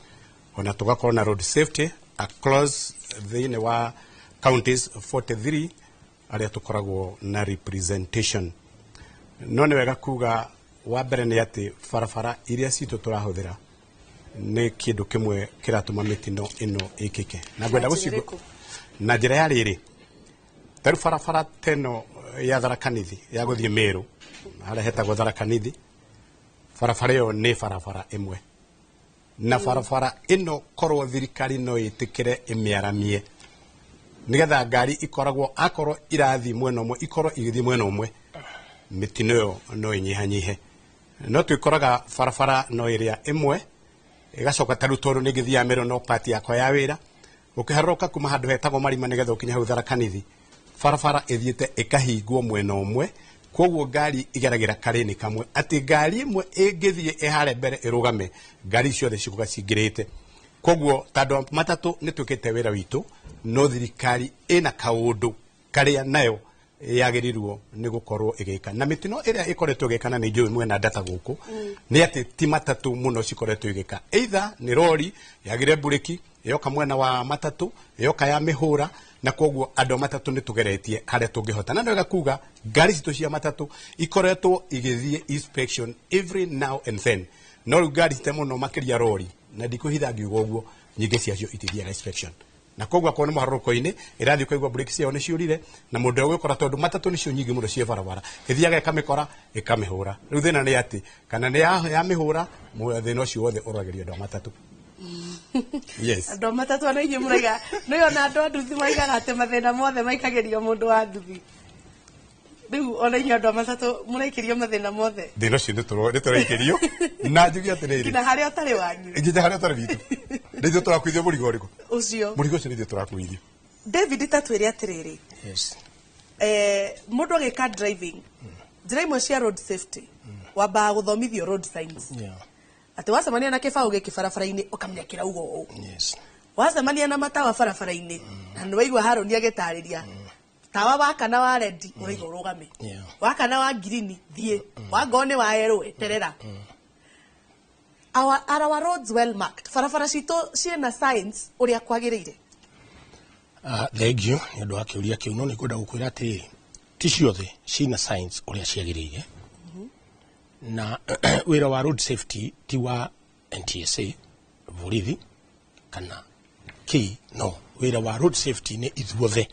ona tũgakorwo na road safety across thĩinĩ wa counties 43 arĩa tũkoragwo na representation. No nĩ wega kuga wa mbere nĩ atĩ barabara iria citũ tũrahũthĩra nĩ kĩndũ kĩmwe kĩratũma mĩtino ĩno ĩkĩke. Na ngwenda gũcigo na njĩra ya rĩrĩ, tarĩ barabara teno ya Tharaka Nithi ya gũthiĩ Meru harĩa hetagwo Tharaka Nithi, barabara ĩyo nĩ barabara ĩmwe na barabara ĩno korwo thirikari no ĩtĩkĩre ĩmĩaramie nigetha ngari ikoragwo akorwo irathi mwena ũmwe ikorwo igĩthiĩ mwena ũmwe, mĩtino ĩyo no ĩnyihanyihe. No twĩkoraga barabara no ĩrĩa ĩmwe igacoka tarũ tondũ nĩ ngĩthiaga Meru no part yakwa ya wĩra ũkĩharũrũka kuma handũ hetagwo Marima nigetha ũkinye hau Tharaka Nithi, barabara ĩthiĩte ĩkahingwo mwena ũmwe, koguo ngari igeragĩra karĩni kamwe atĩ ngari ĩmwe ĩngĩthiĩ ĩhare mbere ĩrũgame ngari ciothe cikuga cingĩrĩte. Koguo tondũ matatu nĩ twĩkĩte wĩra witũ, no thirikari ĩna kaũndũ karĩa nayo yagĩrĩirwo nĩ gũkorwo ĩgĩka. Na mĩtino ĩrĩa ĩkoretwo ĩgĩkana nĩ njũĩ mwena data gũkũ nĩ atĩ ti matatu mũno cikoretwo ĩgĩka, either nĩ rori yagire bureki yoka mwena wa matatu yoka ya mĩhũra, na koguo andũ a matatu nĩ tũgeretie harĩa tũngĩhota. Na nĩwega kuga ngari citũ cia matatu ikoretwo igĩthiĩ inspection every now and then, no rĩu ngari cite mũno makĩria rori, na ndikũhitha ngiuga ũguo nyingĩ ciacio itithiaga inspection na koguo akorwo nĩ mũharũrũko-inĩ ĩrathiĩ kũigua breki ciao nĩ ciũrire na mũndũ ũgũkora tondũ matatũ nĩcio nyingĩ mũno cie barabara ĩthiaga ĩkamĩkora ĩkamĩhũra rĩu thĩna nĩ atĩ kana nĩ yamĩhũra thĩna ũcio wothe ũragĩrio andũ a matatũ. Yes. Andũ a matatũ ana inyuĩ mũraiga nĩ ona andũ a nduthi maigaga atĩ mathĩna mothe maikagĩrio mũndũ wa nduthi. Rĩu ona inyuĩ andũ a matatũ mũraikĩrio mathĩna mothe. Thĩna ũcio nĩ tũraikĩrio na njuge atĩrĩrĩ. Nginya harĩa ũtarĩ wanyu. Nginya harĩa ũtarĩ witũ. Nĩ ithuĩ tũrakuithio mũrigo ũrĩkũ? Ũcio. Mũrigo ũcio nĩ ithuĩ tũrakuithio. David tatwĩre atĩrĩrĩ. Yes. Mũndũ agĩka driving. Njĩra imwe cia road safety. Wambaga gũthomithio road signs. Yeah. Ati wacemania na kĩbaũ gĩkĩ barabara-inĩ ũkamenya kĩrauga ũũ. Yes. Wacemania na matawa barabara-inĩ na nĩ waigua Haroni agĩtarĩria tawa waka na wa red ũraiga ũrũgame. Waka na wa green thiĩ. Wanga nĩ wa yellow eterera. Are our roads well marked? Barabara citũ ciĩna signs ũrĩa kwagĩrĩire. Thank you nĩ ũndũ wa kĩũria kĩu no nĩ ngwenda gũkwĩra atĩ ti ciothe ciĩna signs ũrĩa ciagĩrĩire. Na wĩra wa road safety ti wa NTSA borithi kana ki no wĩra wa road safety nĩ ithuothe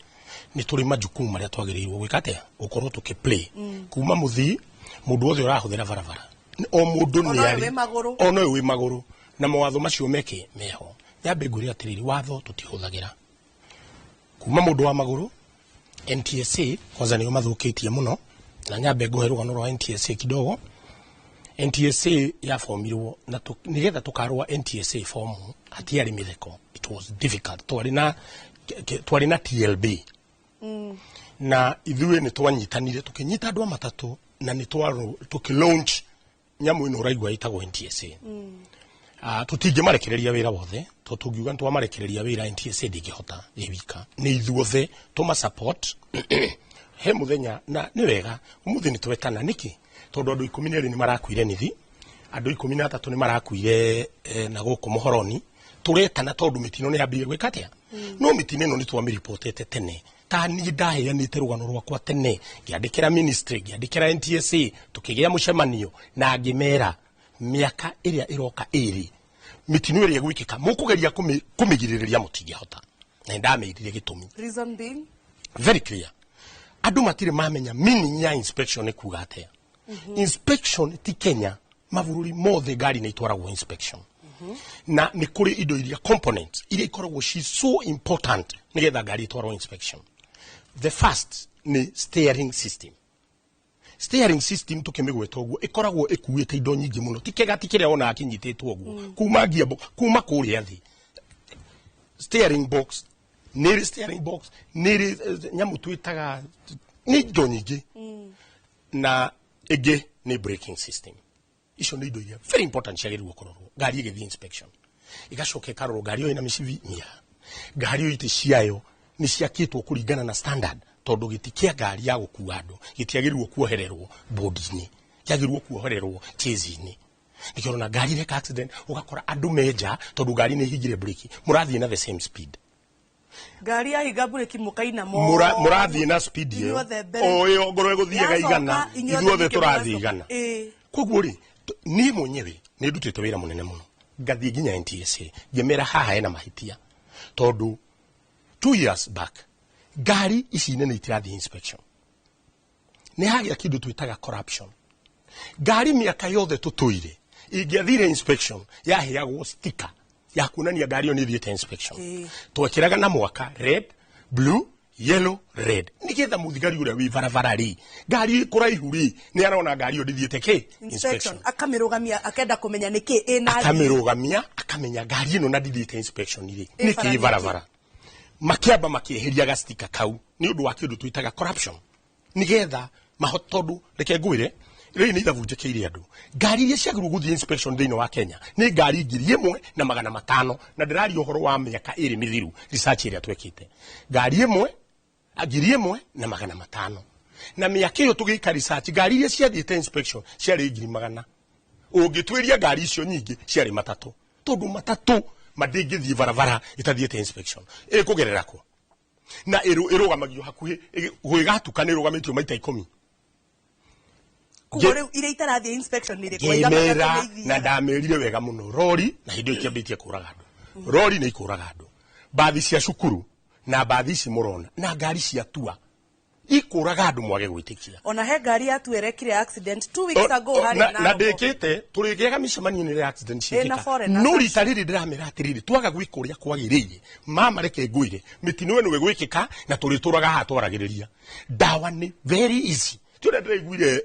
nĩ tũrĩ majukumu marĩa twagĩrĩirwo gwĩka atĩa gũkorwo tũkĩplay kuma mũthii mũndũ wothe ũrahũthĩra barabara o mũndũ nĩ arĩ ona ũyũ wĩ magũrũ na mawatho macio meke meho nyambe ngwĩre atĩrĩrĩ watho tũtihũthagĩra kuma mũndũ wa magũrũ NTSA kwanza nĩo mathũkĩtie mũno na nyambe ngũhe rũgano rwa NTSA kidogo. NTSA yafomirwo na nigetha tukarwa NTSA form hatiarĩ mĩtheko. It was difficult. Twarĩ na TLB. Na ithuĩ nĩ twanyitanire tũkĩnyita andũ a matatũ na nĩ tũkĩlaunch nyamũ ĩno ũraigua ĩtagwo NTSA. Tũtingĩmarekereria wĩra wothe tũngiuga nĩ twamarekereria wĩra NTSA ndĩngĩhota ĩwika. Nĩ ithuothe tũma support he mũthenya na nĩ wega ũmũthĩ nĩ twetana nĩkĩ tondũ andũ 12 nĩ marakuire nithi andũ 13 nĩ marakuire na gũkũ Muhoroni turetana tondũ mitino nĩ yambire gwĩka atĩa no mitino ĩno nĩ twamĩripotete tene ta niĩ ndaheanĩte rũgano rwakwa tene ngĩandĩkĩra ministry ngĩandĩkĩra NTSA tukĩgĩa mũcemanio na ngĩmera mĩaka ĩrĩa ĩroka ĩrĩ mitino ĩrĩa gwĩkĩka mũkũgeria kũmĩgirĩrĩria mũtingĩhota na ndameirire gĩtũmi. Reason being very clear. Andũ matirĩ mamenya meaning ya inspection kuga atĩa. Inspection ti Kenya mabũrũri mothe ngari nĩ itwaragwo inspection. Na nĩ kũrĩ indo iria components iria ikoragwo she so important nigetha ngari itwarwo inspection. The first ni steering system. Steering system tukĩmĩgweta ũguo ikoragwo ĩkuĩte indo nyingĩ mũno ti kega ti kĩrĩa ona akinyitĩtwo ũguo kuma gearbox kuma kũrĩa thĩ. Steering box nĩ steering box nĩ nyamũ twĩtaga nĩ indo nyingĩ na ĩngĩ nĩ braking system. Icio nĩ indo iria very important ciagĩrĩirwo kũrorwo ngari ĩgĩthiĩ inspection igacoka ĩkarorwo ngari ĩyo ĩna mĩcibi mĩa ngari ĩyo itĩ ciayo nĩ ciakĩtwo kũringana na standard tondũ gĩti kĩa ngari ya gũkua andũ gĩtiagĩrĩirwo kuohererwo bodi-inĩ kĩagĩrĩirwo kuohererwo chase-inĩ. Nĩkĩo na ngari ĩreka accident ũgakora andũ menja tondũ ngari nĩ ihingire breki mũrathiĩ na the same speed. Ngari ya higa breki mũkaina mũrathiĩ na speed ĩyo oyo ngoro ĩgũthiaga igana ithuothe tũrathiĩ igana. Koguo rĩ niĩ mwenyewe nĩ ndutĩte wĩra mũnene mũno ngathiĩ nginya NTSA ngĩmera haha hena mahitia tondũ 2 years back ngari ici nene itirathiĩ inspection nĩ hagĩa kĩndũ twĩtaga corruption. Ngari mĩaka yothe tũtũire ingĩathire inspection yaheagwo sticker ya kuonania ngari ĩyo nĩ ithiĩte inspection twekĩraga na mwaka red blue yellow red nigetha mũthigari ũrĩa wĩ barabara rĩ ngari kũraihu rĩ nĩ arona ngari ĩyo ndithiĩte kĩ inspection akamirũgamia akenda kũmenya nĩkĩ ĩna akamirũgamia akamenya ngari ĩno na ndithiĩte inspection rĩ nĩkĩ barabara makĩamba makĩeheria ga sticker kau nĩ ũndũ wa kĩndũ twĩtaga corruption nigetha mahotondũ reke ngwĩre rĩu nĩ ithavunjĩkĩire andũ ngari iria ciagĩrĩirwo gũthiĩ inspection thĩinĩ wa Kenya nĩ ngari 1,500 na ndĩraria ũhoro wa mĩaka ĩrĩ mĩthiru research ĩrĩa twekĩte ngari 1,500 na mĩaka ĩyo tũgĩka research ngari iria ciathiĩte inspection ciarĩ 1,100 ũngĩtwĩria ngari icio nyingĩ ciarĩ matatũ tondũ matatũ mandĩngĩthiĩ barabara itathiĩte inspection ĩkũgerera kũ na ĩrũgamagio hakuhĩ gwĩgatuka nĩ ĩrũgamĩtio maita 10 Kũrũ ire itarathiĩ inspection nĩ rĩkwa na ndamerire wega mũno rori na hĩndĩ ĩyo kĩambĩtie kũraga andũ rori nä ikåraga andå mbathi cia cukuru na mbathi ici må rona na ngari cia tua ikåraga andå mwage gwä tä kia ona he ngari yatu erekire accident 2 weeks ago hari na ndäkä te tå rä gä aga mä cemanio-inä rä accident ciäkä no rita rä rä ndä ramä ra atä rä rä twaga gwä ka å rä a kwagä rä ire mamareke ngå ire mä tino ä no ä gwä kä ka na tå rä tå raga haha twaragä rä ria ndawa nä very easy tä å rä a ndä raiguire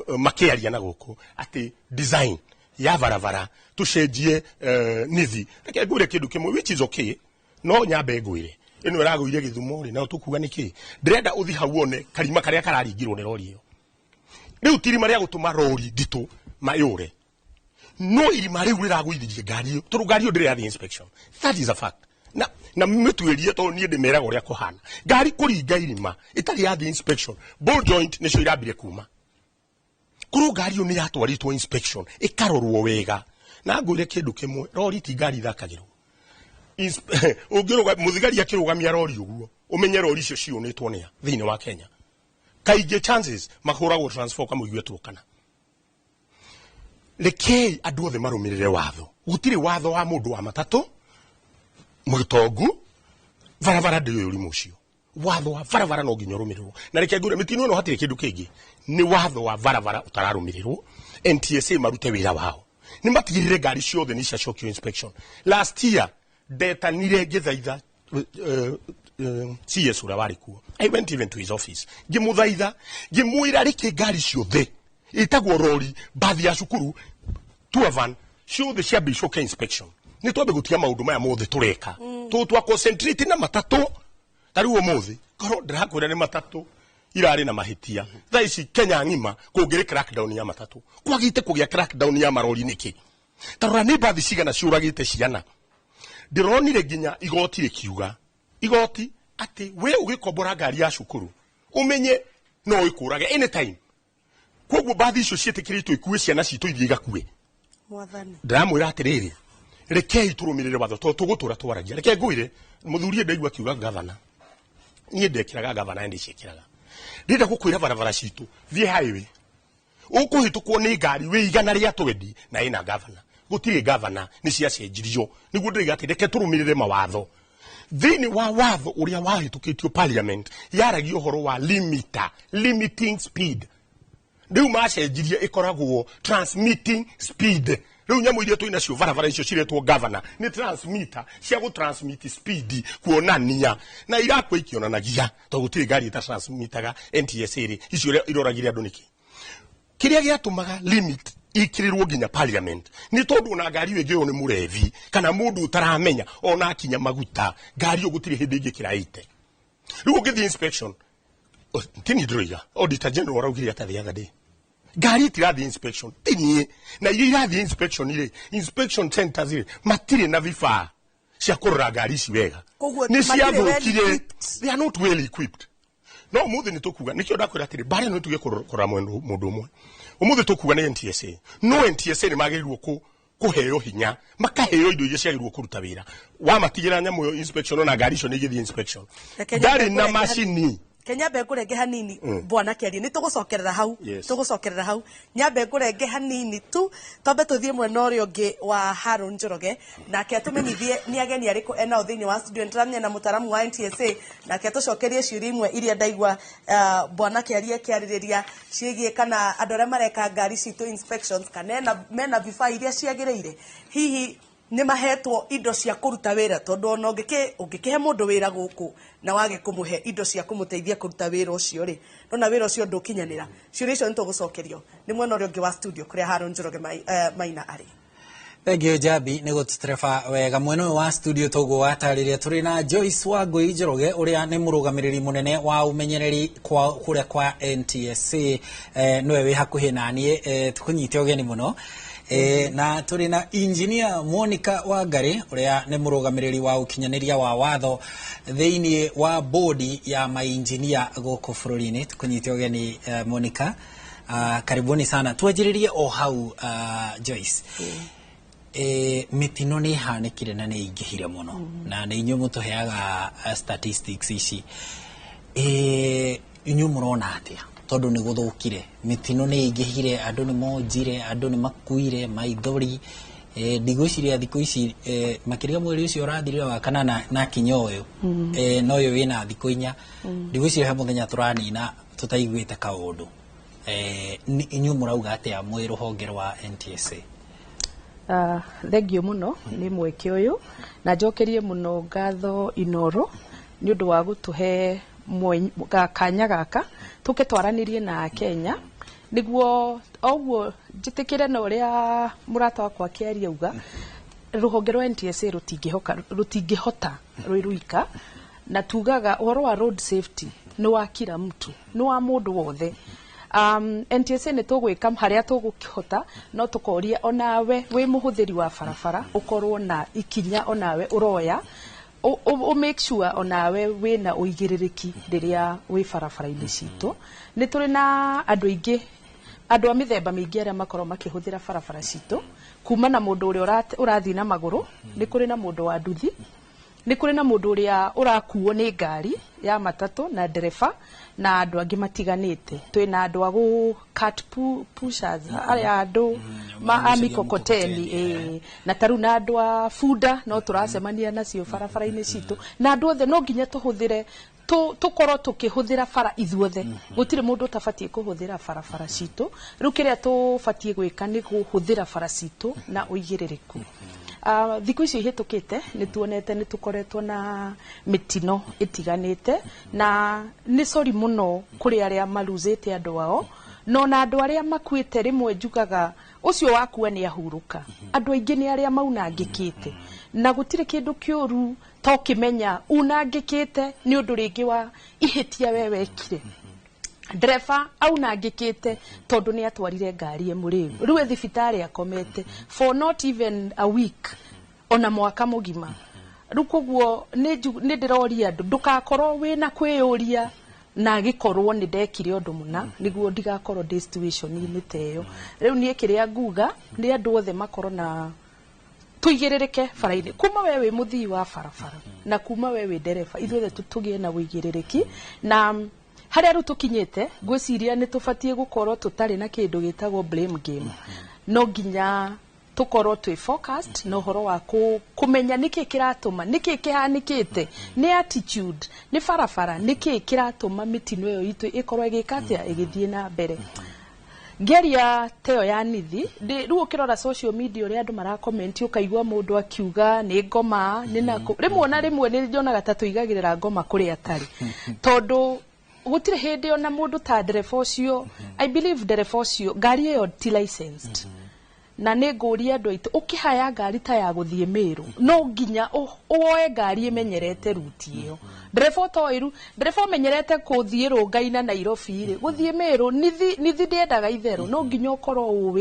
makä aria na gå kå atä design ya barabara tå cenjie nithi reke ngå ire kä ndå kä mwe which is okay no nyambe ngå ire ä no ä ragå ire gä thumo rä nao tå kuga nä kä ndä renda å thi hau one karima karä a kararingirwo nä rori ä yo rä u tirima rä a gå tå ma rori nditå mayå re no irima rä u rä ragå ithirie ngari ä yo tondå ngari ä yo ndä rä yathi inspection that is a fact na mä tuä rie tondå niä ndä meraga å rä a kå hana ngari kå ringa irima ä tarä yathi inspection ball joint nä cio irambire kuma korwo ngari ä yo nä yatwarä two inspection ä karorwo wega na ngå ire kä ndå kä mwe rori ti ngari thakagä rwo må thigari akä rå gamia rori å guo å menye rori icio ciå two nä a thä inä wa Kenya kaingä chances mahå ragwo transfer kamå igue tuokana rekei andå othe marå mä rä re watho gå tirä watho wa må ndå wa matatå må tongu barabara ndä å rimå cio watho wa barabara no nginya å rå mä rä rwo na reke ngå re mä tino ä no hatirä kä ndå kä ngä nä watho wa barabara å tararå mä rä rwo NTSA marute wä ra wao nä matigä rä re ngari ciothe nä ciacokio inspection last year ndetanire ngä thaitha CS å rä a warä kuo I went even to his office ngä må thaitha ngä mwä ra rä kä ngari ciothe ĩtagwo rori mbathi ya cukuru tuavan ciothe ciambe icoke inspection nä twambe gå tiga maå ndå maya mothe tå reka tå twa concentrate na matatå tarä u må thä korwo ndä rakwä ra nä matatå irarä na mahä tia thaa ici Kenya ng'ima kå ngä rä crackdown ya matatå kwagä te kå gä a crackdown ya marori nä kä tarora nä mbathi cigana ciå ragä te ciana ndä ronire nginya igoti rä kiuga igoti atä we å gä kombora ngari ya cukuru å menye no ä kå rage anytime koguo mbathi icio ciätä kä rä two ikue ciana citå ithiä igakue ndäramwä ra atä rä rä rekei tå rå mä rä re watho tondå tå gå tå ra twaragia reke ngå ire må thuri ä ndaigua akiuga gavana niä ndekä raga gavana ndä ciäkä raga ndä renda gå kwä ra barabara citå thiä highway å kå hä tå kwo nä ngari wä igana rä a 20 na ä na gavana gå tirä gavana nä ciacenjirio nä guo ndä rä gatä reke tå rå mä rä re mawatho thĩinĩ wa watho å rä a wahä tå kä tio parliament yaragia å horo wa limiting speed rä u macenjirie ä koragwo transmitting speed rä u nyamå iria twä nacio barabara icio ciretwo governor nä transmitter cia gå transmit speed kuonania na irakwo ikionanagia tondå gå tirä ngari ĩta transmitaga NTSA rä icio iroragire andå nä kä rä a gä atåmaga limit ikirirwo nginya parliament ni tondu ona ngari ĩyo ĩngĩ nĩ mũrevi kana mũndũ ũtaramenya ona akinya maguta ngari ĩyo gũtirĩ hĩndĩ ĩngĩkĩra ite rĩu ũngĩthiĩ inspection tini ndĩroiga auditor general araugire ata the other day ngari itirathiĩ inspection tinie na iria irathiĩ inspection rĩ inspection centers rĩ matirĩ na vifaa cia kũrora ngari ici wega nĩ ciathũkire they are not well equipped no mũthĩ nĩ tũkuga nĩkĩo ndakwĩra atĩrĩ mbarĩ no tuge kũrora mũndũ ũmwe umuthi tũkuga nĩ NTSA no NTSA nĩ magĩrĩirwo kũheo hinya makaheo indo iria ciagĩrĩirwo kũruta wĩra wamatigĩra nyamũ ĩyo inspection na ngari icio nĩ igĩthiĩ inspection ndarĩ na macini Nyambe ngurenge hanini bwana Kĩarie nĩ tũgũcokerera hau nyambe ngurenge hanini tu twambe tuthie mwena ũrĩa ũngĩ wa Harun Njoroge nake atũmenyithie nĩ ageni arĩkũ ena thĩinĩ wa studio nĩtũramenya na mũtaramu wa NTSA nake atũcokerie ciũria imwe iria ndaigua bwana Kĩarie kĩarĩrĩria ciĩgiĩ kana andũ arĩa mareka ngari citũ inspections kana mena vifaa iria ciagĩrĩire hihi nĩ mahetwo indo cia kũruta wĩra tondũ ona ũngĩkĩhe mũndũ wĩra gũkũ na wage kũmũhe indo cia kũmũteithia kũruta wĩra ũcio rĩ nona wĩra ũcio ndũkinyanĩra ciũria icio nĩ tũgũcokerio nĩ mwena ũrĩa ũngĩ wa studio kũrĩa Harun Njoroge Maina arĩ Thengio Jabi nĩ gũtũtereba wega mwena ũyũ wa studio tũgũwatarĩria tũrĩ na Joyce Wangui Njoroge ũrĩa nĩ mũrũgamĩrĩri mũnene wa ũmenyereri kũrĩa kwa NTSA nĩwe wĩ hakuhĩ naniĩ tũkũnyite ũgeni mũno na tũrĩ na engineer Monica Wangari ũrĩa nĩ mũrũgamĩrĩri wa ũkinyanĩria wa watho thĩinĩ wa bodi ya mainjinia gũkũ bũrũri-inĩ tũkũnyite ũgeni Monica karibuni sana twanjĩrĩrie o hau Joyce mitino nĩ hanĩkire na nĩ ingĩhire mũno na nĩ inyuĩ mũtũheaga statistics ici inyuĩ mũrona atĩa tondũ nĩ gũthũkire mitino nĩ ingĩhire andũ nĩ monjire andũ nĩ makuire maithori ndigwiciria thikũ ici makĩria mweri ũcio ũrathirire wa kanana na kinya ũyũ no ũyũ wĩna thikũ 4 ndigwiciria he mũthenya tũranina tũtaiguĩte kaũndũ inyuĩ mũrauga atĩa mwĩ rũhonge rwa NTSA? Thengio muno nĩ mweke ũyũ na njokerie muno ngatho Inoro nĩ ũndũ wa gũtũhe kanya gaka tũke twaranĩrie na Kenya niguo oguo njĩtĩkĩre na ũrĩa mũrata wakwa Kĩaria uga rũhonge rwa NTSA rũtingĩhota rwĩ rwika na tugaga ũhoro wa road safety nĩ wa kila mtu nĩ wa mũndũ wothe. NTSA nĩ tũgwĩka harĩa tũgũkĩhota no tũkoria onawe wĩ mũhũthĩri wa barabara ũkorwo na ikinya onawe ũroya o make sure onawe wĩna ũigĩrĩrĩki rĩrĩa wĩ barabara-inĩ citũ. Nĩ tũrĩ na andũ a mĩthemba mĩingĩ arĩa makorwo makĩhũthĩra barabara citũ kuma na mũndũ ũrĩa ũrathiĩ na magũrũ, nĩ kũrĩ na mũndũ wa nduthi, nĩ kũrĩ na mũndũ ũrĩa ũrakuo nĩ ngari ya matatũ na ndereba na andũ angĩ matiganĩte. Twĩ na andũ a cat pushers arĩa andũ a mikokoteni na tarũ na andũ a bunda no tũracemania nacio barabara-inĩ citũ na andũ othe no nginya tũhũthĩre tukorwo tukihũthĩra bara ithuothe gũtirĩ mũndũ utabatie kũhũthĩra barabara citũ. Rĩu kĩrĩa tũbatie gwĩka nĩ kũhũthĩra bara citũ na ũigĩrĩrĩku. Thikũ icio ihĩtũkĩte nĩ tuonete nĩ tũkoretwo na mĩtino ĩtiganĩte na nĩ sori mũno kũrĩ arĩa maruzĩte andũ ao no na andũ arĩa makuĩte rĩmwe njugaga ũcio wakua nĩ ahurũka. Andũ aingĩ nĩ arĩa maunangĩkĩte na gũtirĩ kĩndũ kĩũru to kĩmenya unangĩkĩte nĩ ũndũ rĩngĩ wa ihĩtia we wekire. Ndereba aunangĩkĩte tondũ nĩ atwarire ngari mũrĩu rĩu thibitarĩ akomete for not even a week ona mwaka mũgima. Rĩu koguo nĩ ndĩroria andũ ndũgakorwo wĩna kwĩyũria na gĩkorwo nĩ ndekire ũndũ mũna nĩguo ndigakorwo ndĩ situation-inĩ ta ĩyo. Rĩu niĩ kĩrĩa nguga nĩ andũ othe makorwo na tuigĩrĩrĩke bara-inĩ kuma we wĩ mũthii wa barabara na kuma we wĩ ndereba ithuothe tũgĩe na wĩigĩrĩrĩki na harĩa rĩu tũkinyĩte ngwĩciria nĩ tũbatie gũkorwo tũtarĩ na kĩndũ gĩtagwo blame game. No nginya tũkorwo twĩ focused na ũhoro wa kũmenya nĩkĩ kĩratũma nĩkĩ kĩhanĩkĩte nĩ attitude nĩ barabara nĩkĩ kĩratũma mĩtino ĩyo itũ ĩkorwo ĩgĩka atĩa ĩgĩthiĩ na mbere. Ngeria teo ya Nithi rĩu ũkĩrora social media ũrĩa andũ marakomenti ũkaigua mũndũ akiuga nĩ ngoma nĩ nako rĩmwe na rĩmwe nĩ nyonaga ta tũigagĩrĩra ngoma kũrĩa atarĩ tondũ gũtirĩ hĩndĩ ona mũndũ ta ndereba ũcio I believe ndereba ũcio ngari ĩyo ti licensed na nĩ ngũria andũ aitũ ũkĩhaya ngari ta ya gũthiĩ Meru no nginya woe ngari ĩmenyerete ruti ĩyo. Ndereba ũtoĩru ndereba ũmenyerete gũthiĩ Rũngai na Nairobi rĩ gũthiĩ Meru nithi ndĩendaga itherũ no nginya ũkorwo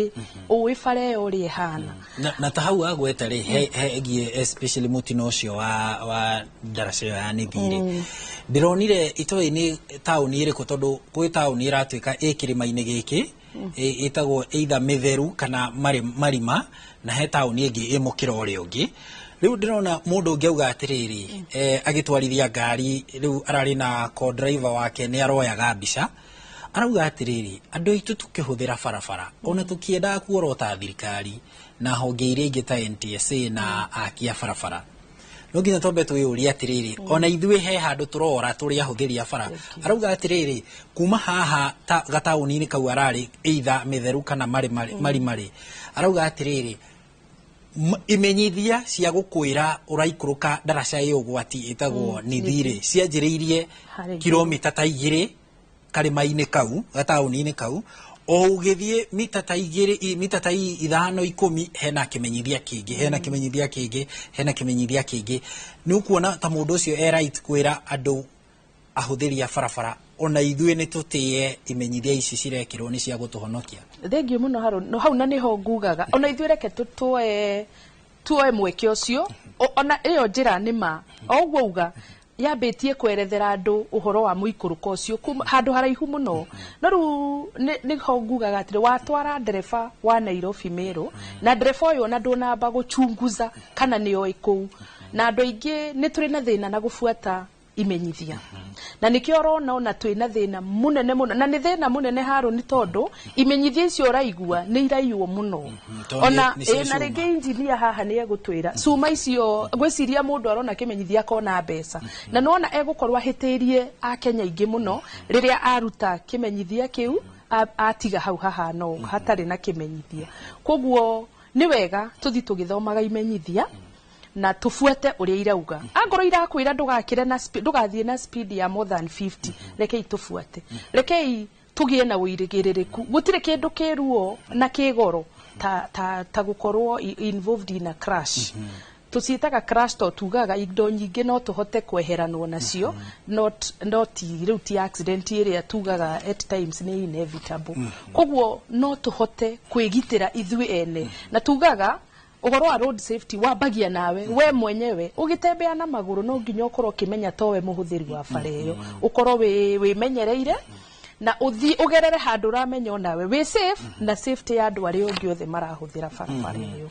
ũĩ bara ĩyo ũrĩa ĩhana na ta hau agweta rĩ hegie especially mũtino ũcio wa ndaraca ĩyo ya Nithi rĩ ndĩronire itoĩ nĩ taũni ĩrĩkũ tondũ gwĩ taũni ĩratuĩka ĩkĩrĩma-inĩ gĩkĩ ĩtagwo either Mĩtheru kana Marima na he taũni ĩngĩ ĩmũkĩra ũrĩa ũngĩ. Rĩu ndĩrona mũndũ ũngĩ auga atĩrĩrĩ agĩtwarithia ngari rĩu ararĩ na co-driver wake nĩ aroyaga mbica arauga atĩrĩrĩ andũ aitũ tũkĩhũthĩra barabara ona tũkĩendaga kuorota thirikari na honge iria ingĩ ta NTSA na akia barabara no nginya twambe twĩyũrie atĩrĩrĩ ona ithuĩ he handũ tũrora tũrĩ ahũthĩri a bara. Arauga atĩrĩrĩ kuma haha gataũni-inĩ kau ararĩ either Mĩtheru kana Marima rĩ arauga atĩrĩrĩ imenyithia cia gũkwĩra ũraikũrũka ndaraca ĩyo ũgwati ĩtagwo Nithi rĩ cianjĩrĩirie kilomita ta 2 karĩma-inĩ kau gataũni-inĩ kau o ũgĩthiĩ mita ta 5 10 hena kĩmenyithia kĩngĩ hena kĩmenyithia kĩngĩ nĩ ũkuona ta mũndũ ũcio right kwĩra andũ ahũthĩri a barabara ona ithuĩ nĩ tũtĩe imenyithia ici cirekĩrwo nĩ cia gũtũhonokia. Thengio mũno hau na nĩho ngugaga ona ithuĩ reke tuoe mweke ũcio ona ĩyo njĩra nĩma oguo uga yambĩtie kwerethera andũ ũhoro wa mũikũrũko ũcio handũ haraihu mũno no rĩu nĩho ngugaga atĩrĩ watwara ndereba wa Nairobi Meru na ndereba ũyũ ona ndũnamba gũchunguza kana nĩ oĩ kũu na andũ aingĩ nĩ tũrĩ na thĩna na gũbuata imenyithia na nikio rona ona twina thina munene muno na ni thina munene haro ni tondu imenyithia icio raigua ni iraiwo muno ona na rege engineer haha ni egutwira cuma icio gwiciria mundu arona kimenyithia kona mbeca na nona egukorwa hitirie a Kenya ingi muno riria aruta kimenyithia kiu atiga hau haha no hatari na kimenyithia koguo ni wega tuthi tugithomaga imenyithia na tufuate uria irauga angoro irakwira ndugakire na speed ndugathie na speed ya more than 50 rekei tufuate rekei tugie na uirigiririku gutire kindu kiruo na kigoro ta gukorwo involved in a crash tuciitaga crash to tugaga indo nyingi no tuhote kweheranwo nacio not route accident iria tugaga at times ni inevitable koguo no tuhote kwigitira ithui ene na tugaga ugoro wa road safety wabagia nawe we mwenyewe ugitembea na maguru no nginya ukorwo kimenya towe muhuthiri wa fareyo ukorwo we menyereire na uthi ugerere handu ramenya nawe we safe na safety ya andu ari ongi othe marahuthira barabara iyo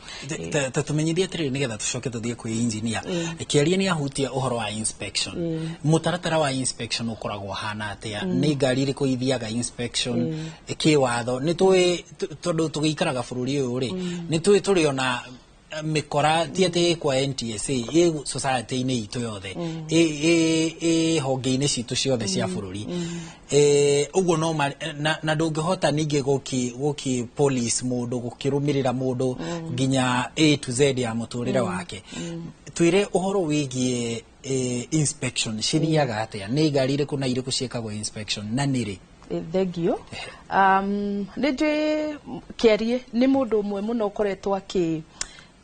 tumenyithia tiri nigetha tucoke tuthie kwi engineer kiaria ni ahutia uhoro wa inspection mutaratara wa inspection ukoragwo hana atia ni ngari iriku ithiaga inspection kiwatho ni tui tondu tugiikaraga bururi uyu ri ni tui turi ona mikora tiate kwa NTSA society ini itu yothe honge-ini citu ciothe cia bururi uguo no na ndungihota ningi guki police mundu gukirumirira mundu nginya A to Z ya muturire wake twire uhoro wigie inspection ciriaga atia ni ngari iriku na iriku ciekagwo inspection na niri thegio nijwe kerie ni mundu umwe muno ukoretwo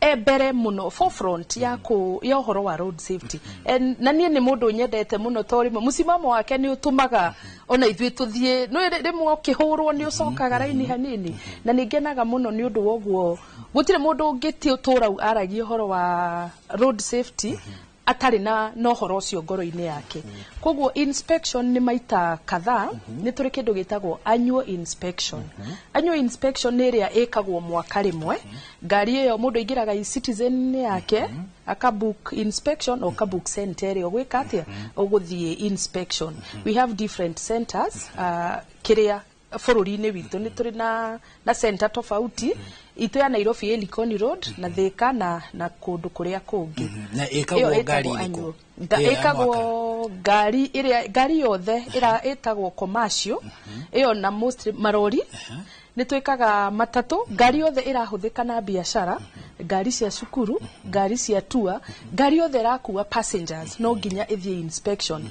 ebere muno forefront yako ya uhoro wa road safety na nie ni mundu nyendete muno tori musimamo wake ni utumaga ona ithui tuthie no rimwe ukihurwo ni ucokaga raini hanini na ningenaga muno ni undu woguo gutire mundu ungiti utura aragia uhoro wa road safety atari na nohoro ucio ngoro-ini yake koguo inspection ni maita kadhaa ni turi kindu gitagwo annual inspection annual inspection ni ria ikagwo mwaka rimwe ngari iyo mundu ingiraga e-citizen ni yake akabook inspection o kabook center o gwika atia uguthie inspection we have different centers kiria bururi-ini witu ni turi na center tofauti itu ya Nairobi Likoni Road na Thika na kundu kuria kungi na ikagwo ngari iko ikagwo ngari yothe ira etagwo commercial iyo na most marori ni twikaga matatu ngari yothe irahuthika na biashara ngari cia cukuru ngari cia tour ngari yothe irakuwa passengers no nginya ithie inspection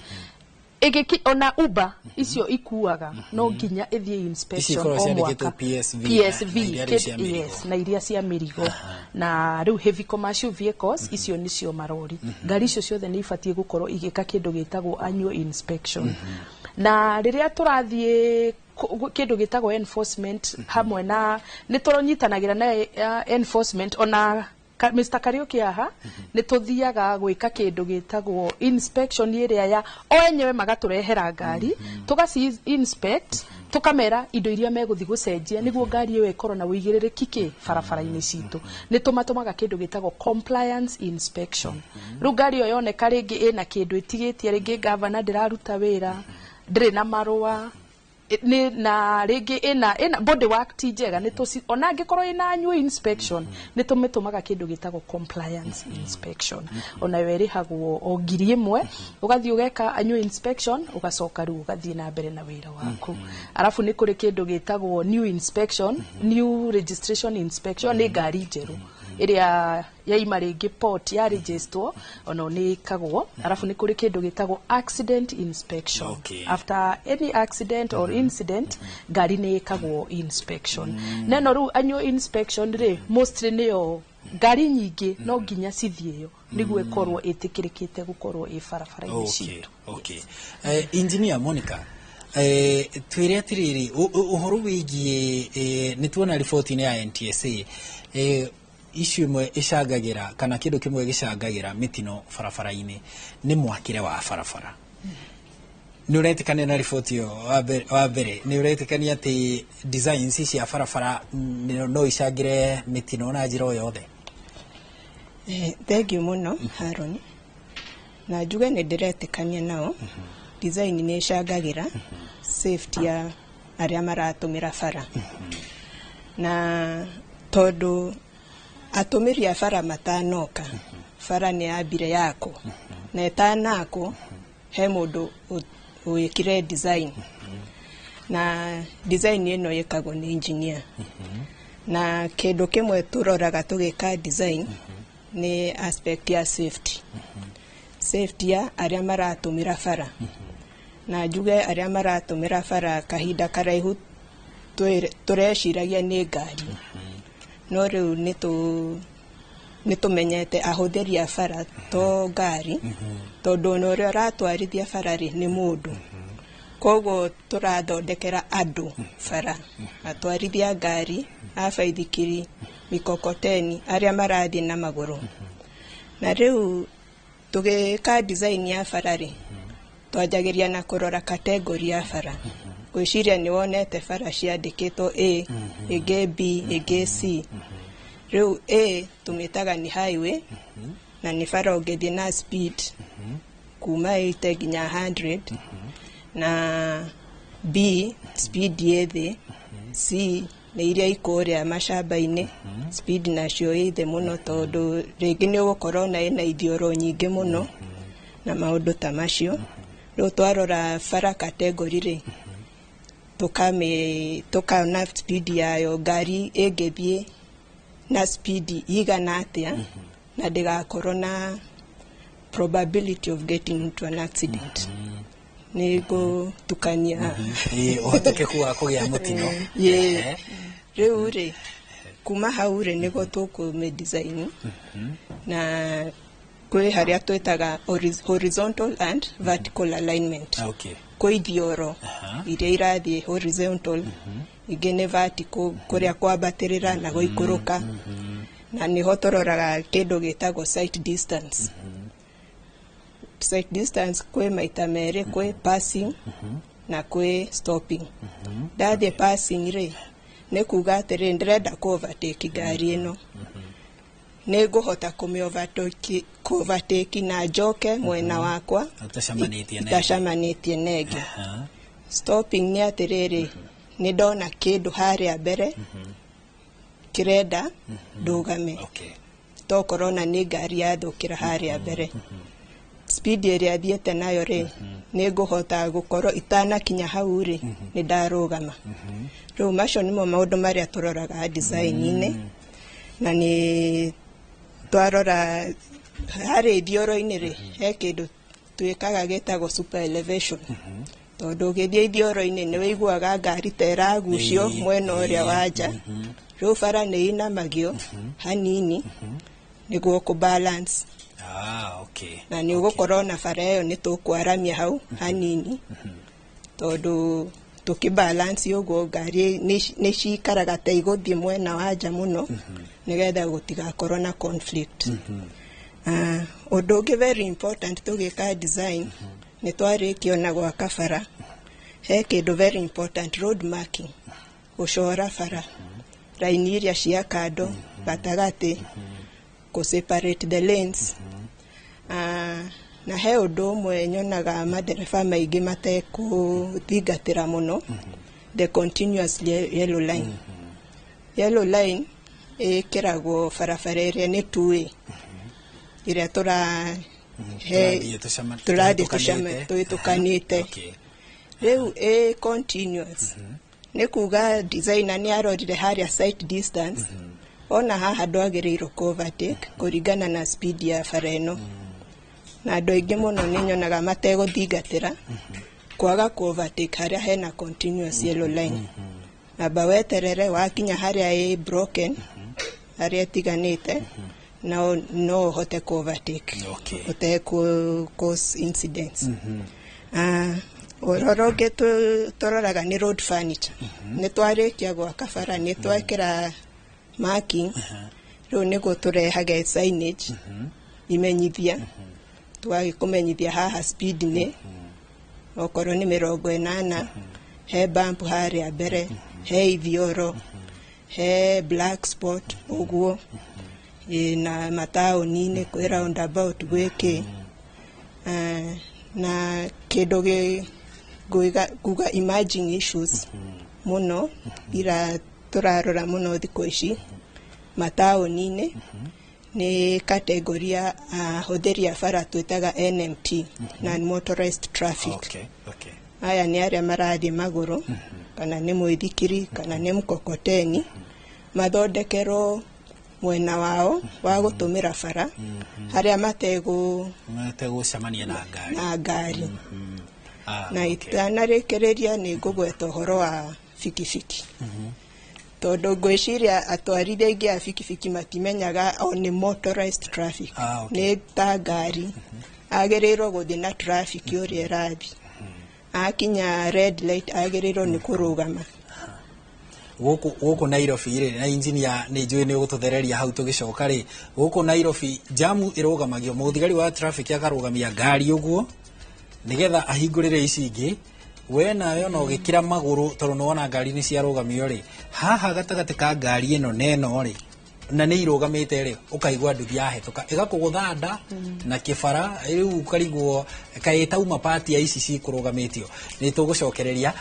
ona Uber icio ikuaga no nginya ithie inspection o mwaka PSV yes na iria cia mirigo na riu heavy commercial vehicles icio nicio marori ngari icio ciothe ni ifatie gukorwo igika kindu gitagwo annual inspection na riria turathie kindu gitagwo enforcement hamwe na ni turonyitanagira na enforcement ona Mr. Kariuki aha ni tuthiaga gwika kindu gitagwo inspection iria ya enyewe magaturehera ngari tugaci inspect tukamera indo iria meguthi gucenjia niguo ngari iyo ikorwo na uigiririki ki barabara-ini citu ni tumatumaga kindu gitagwo compliance inspection ru ngari iyo yoneka ringi ina kindu itigitie ringi governor ndiraruta wira ndiri na marua ni na ringi ina body work ti njega ni tuci ona ngikorwo ina annual inspection ni tumitumaga kindu gitagwo compliance inspection ona werihagwo o ngiri imwe ugathie ugeka annual inspection ugacoka ru ugathie na mbere na wira waku arafu ni kuri kindu gitagwo new inspection new registration inspection ni ngari njeru iria yaima ringi port ya register ona ni kagwo arafu ni kuri kindu gitagwo accident inspection after any accident or incident ngari ni kagwo inspection neno ru annual inspection ri mostly niyo ngari nyingi no nginya cithieyo niguo ikorwo itikirikite gukorwo i barabara-ini citu engineer Monica twire atiriri uhoro wigie ni tuona report-ini ya NTSA issue imwe icagagira kana kindu kimwe gicangagira mitino barabara-ini ni mwakire wa barabara ni uretikania na report yo wa mbere ni uretikania ati designs cia barabara no icagire mitino na njira yothe thank you muno Haroni na njuge nĩ ndĩretĩkania nao. Design nĩ ĩcangagĩra safety ya arĩa maratũmĩra bara, na tondũ atũmĩri a bara matanoka, bara nĩ yambire yako, na ĩtanako he mũndũ wĩkire design, na design ĩno ĩkagwo nĩ engineer. Na kĩndũ kĩmwe tũroraga tũgĩka design nĩ aspect ya safety. Safety ya arĩa maratũmĩra bara, na njuge arĩa maratũmĩra bara kahinda karaihu tũreciragia nĩ ngari, no rĩu nĩtũmenyete ahũthĩri a bara to ngari, tondũ ona ũrĩa ũratwarithia bara nĩ mũndũ, koguo tũrathondekera andũ bara, atwarithia ngari, a baithikiri, mikokoteni, arĩa marathiĩ na magũrũ. Na rĩu tũgĩka design ya bara twanjagĩria na kũrora category ya bara. Gwĩciria nĩ wonete bara ciandĩkĩtwo A, ĩngĩ B, ĩngĩ C. Rĩu A tũmĩtaga nĩ highway, na nĩ bara ũngĩthiĩ na speed kuma 80 nginya 100, na B speed ĩ thĩ, C nĩ iria ikũrĩa macamba-inĩ, speed nacio ĩ thĩ mũno, tondũ rĩngĩ nĩ ũgũkorwo na ĩna ithioro nyingĩ mũno na maũndũ ta macio. Rĩu twarora bara category tũkaona speed yayo, ngari ĩngĩthiĩ na speed igana atĩa na ndĩgakorwo na probability of getting into an accident. Nĩguo tukania ũhotekeku wa kũgĩa mũtino. Rĩu kuma hau nĩguo tũkũme design, na kwĩ harĩa twĩtaga horizontal and vertical alignment. Kwĩ ithioro iria irathiĩ horizontal, ingĩ nĩ vertical kũrĩa kwambatĩrĩra na gũikũrũka, na nĩho tũroraga kĩndũ gĩtagwo sight distance. Sight distance kwĩ maita merĩ, kwĩ passing na kwĩ stopping. Ndathiĩ passing nĩ kuga atĩrĩ ndĩrenda ku-overtake ngari ĩno, nĩ ngũhota kũ-overtake na njoke mwena wakwa itacamanĩtie nengĩ. Stopping nĩ atĩrĩrĩ, nĩ ndona kĩndũ harĩa mbere kĩrenda ndũgame, tokorwo na nĩ ngari yathũkĩra harĩa mbere. Speed ĩrĩa thiĩte nayo nĩ ngũhota gũkorwo itanakinya hau nĩ ndarũgama. Rĩu macio nĩmo maũndũ marĩa tũroraga design-inĩ, na nĩ twarora harĩ ithioro-inĩ he kĩndũ twĩkaga gĩtagwo super elevation, tondũ ũgĩthiĩ ithioro-inĩ nĩ wĩiguaga ngari ta ĩragucio mwena ũrĩa wa nja. Rĩu bara nĩ inamagio hanini nĩguo kũ-balance, na nĩ ũgũkorwo na bara ĩyo nĩ tũkwaramia hau hanini, tondũ tũkĩ-balance ũguo ngari nĩ cikaraga ta igũthiĩ mwena wa nja mũno, nĩgetha gũtigakorwo na conflict. Ũndũ ũngĩ very important tũgĩka design, nĩ twarĩkia na gwaka bara, he kĩndũ very important, road marking, gũcora bara, raini iria cia kando, gatagatĩ, separate the lanes. Na he ũndũ ũmwe nyonaga madereba maingĩ matekũthingatĩra mũno, the continuous yellow line. Yellow line ĩkĩragwo barabara ĩrĩa nĩ two-way, ĩrĩa tũrathiĩ tũkanĩte. Rĩu continuous nĩ kuga designer nĩ arorire harĩa sight distance, ona haha ndwagĩrĩirwo ku-overtake kũringana na speed ya bara ĩno. Na andũ aingĩ mũno nĩ nyonaga mategũthingatĩra, kwaga ku-overtake harĩa hena continuous yellow line. Amba weterere wakinya harĩa ĩ broken, harĩa ĩtiganĩte, no ũhote ku-overtake cause incidents. Ũroro ũngĩ tũroraga nĩ road furniture. Nĩ twarĩkia gwaka bara nĩ twekĩra marking, rĩu nĩguo tũrehage signage, imenyithia, twagĩkũmenyithia haha speed nĩ, okorwo nĩ 80, he bump harĩa mbere, he ithioro, he black spot ũguo, na mataũni-inĩ kwĩ roundabout gwĩkĩ. na kĩndũ nguga emerging issues muno ira turarora muno thikũ ici mataũni-inĩ nĩ kategori ya hũthĩri ya bara twĩtaga NMT, non-motorized traffic. Aya nĩ arĩa marathiĩ magũrũ kana nĩ mũithikiri kana nĩ mkokoteni mathondekerwo mwena wao wa gũtũmĩra bara harĩa mategũcemania na ngari. Na itanarĩkĩrĩria nĩ ngũgweta ũhoro wa bikibiki, tondũ ngwĩciria atwarithia aingĩ a bikibiki matimenyaga nĩ motorized traffic, nĩ ta ngari agĩrĩirwo gũthiĩ na traffic ũrĩa ĩrathiĩ, akinya red light agĩrĩirwo nĩ kũrũgama. Gũkũ Nairobi rĩ, na engineer nĩ njũĩ nĩ ũgũtũthereria hau tũgĩcoka rĩ, gũkũ Nairobi jamu ĩrũgamagio, mũthigari wa traffic akarũgamia ngari ũguo nĩgetha ahingũrĩre ici ingĩ, we nawe no gĩkĩra magũrũ tondũ nĩwona ngari nĩ ciarũgamio rĩ, haha gatagatĩ ka ngari ĩno na ĩno rĩ, na nĩ irũgamĩte rĩ, ũkaigua nduthi yahĩtũka ĩgakũgũtha nda na kĩbara, rĩu ũkarigwo kaĩ tauma pati ya ici cikũrũgamĩtio. Nĩ tũgũcokereria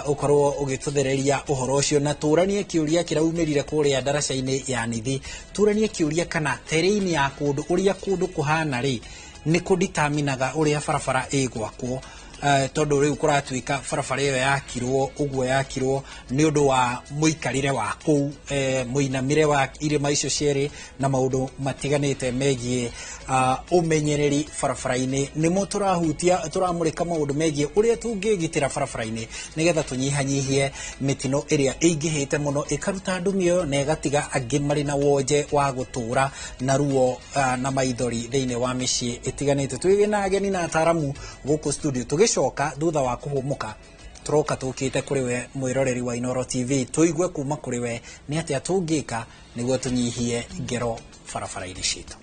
ũkorwo ũgĩtũthereria ũhoro ũcio, na tũranie kĩũria kĩraumĩrire kũrĩa ndaraca-inĩ ya Nithi. Tũranie kĩũria kana terrain ya kũndũ ũrĩa kũndũ kũhana rĩ nĩ kũditaminaga ũrĩa barabara ĩgwakwo. Tondũ rĩu kũratuĩka barabara ĩyo yakirwo ũguo yakirwo nĩ ũndũ wa mũikarĩre wa kũu, mũinamĩre wa irĩma icio cierĩ na maũndũ matiganĩte megiĩ ũmenyereri barabara-inĩ. Nĩmo tũrahutia, tũramũrĩka maũndũ megiĩ ũrĩa tũngĩgitĩra barabara-inĩ nĩgetha tũnyihanyihie mĩtino ĩrĩa ĩingĩhĩte mũno ĩkaruta ndumi ĩyo na ĩgatiga angĩ marĩ na wonje wa gũtũra na ruo na maithori thĩinĩ wa mĩciĩ ĩtiganĩte. Twĩ na ageni na ataramu gũkũ studio. Tũgĩcoka thutha wa kũhũmũka tũroka tũkĩte kũrĩ we mwĩroreri wa Inooro TV, tũigue kuma kũrĩ we nĩ atĩa tũngĩka nĩguo tũnyihie ngero barabara-inĩ citũ.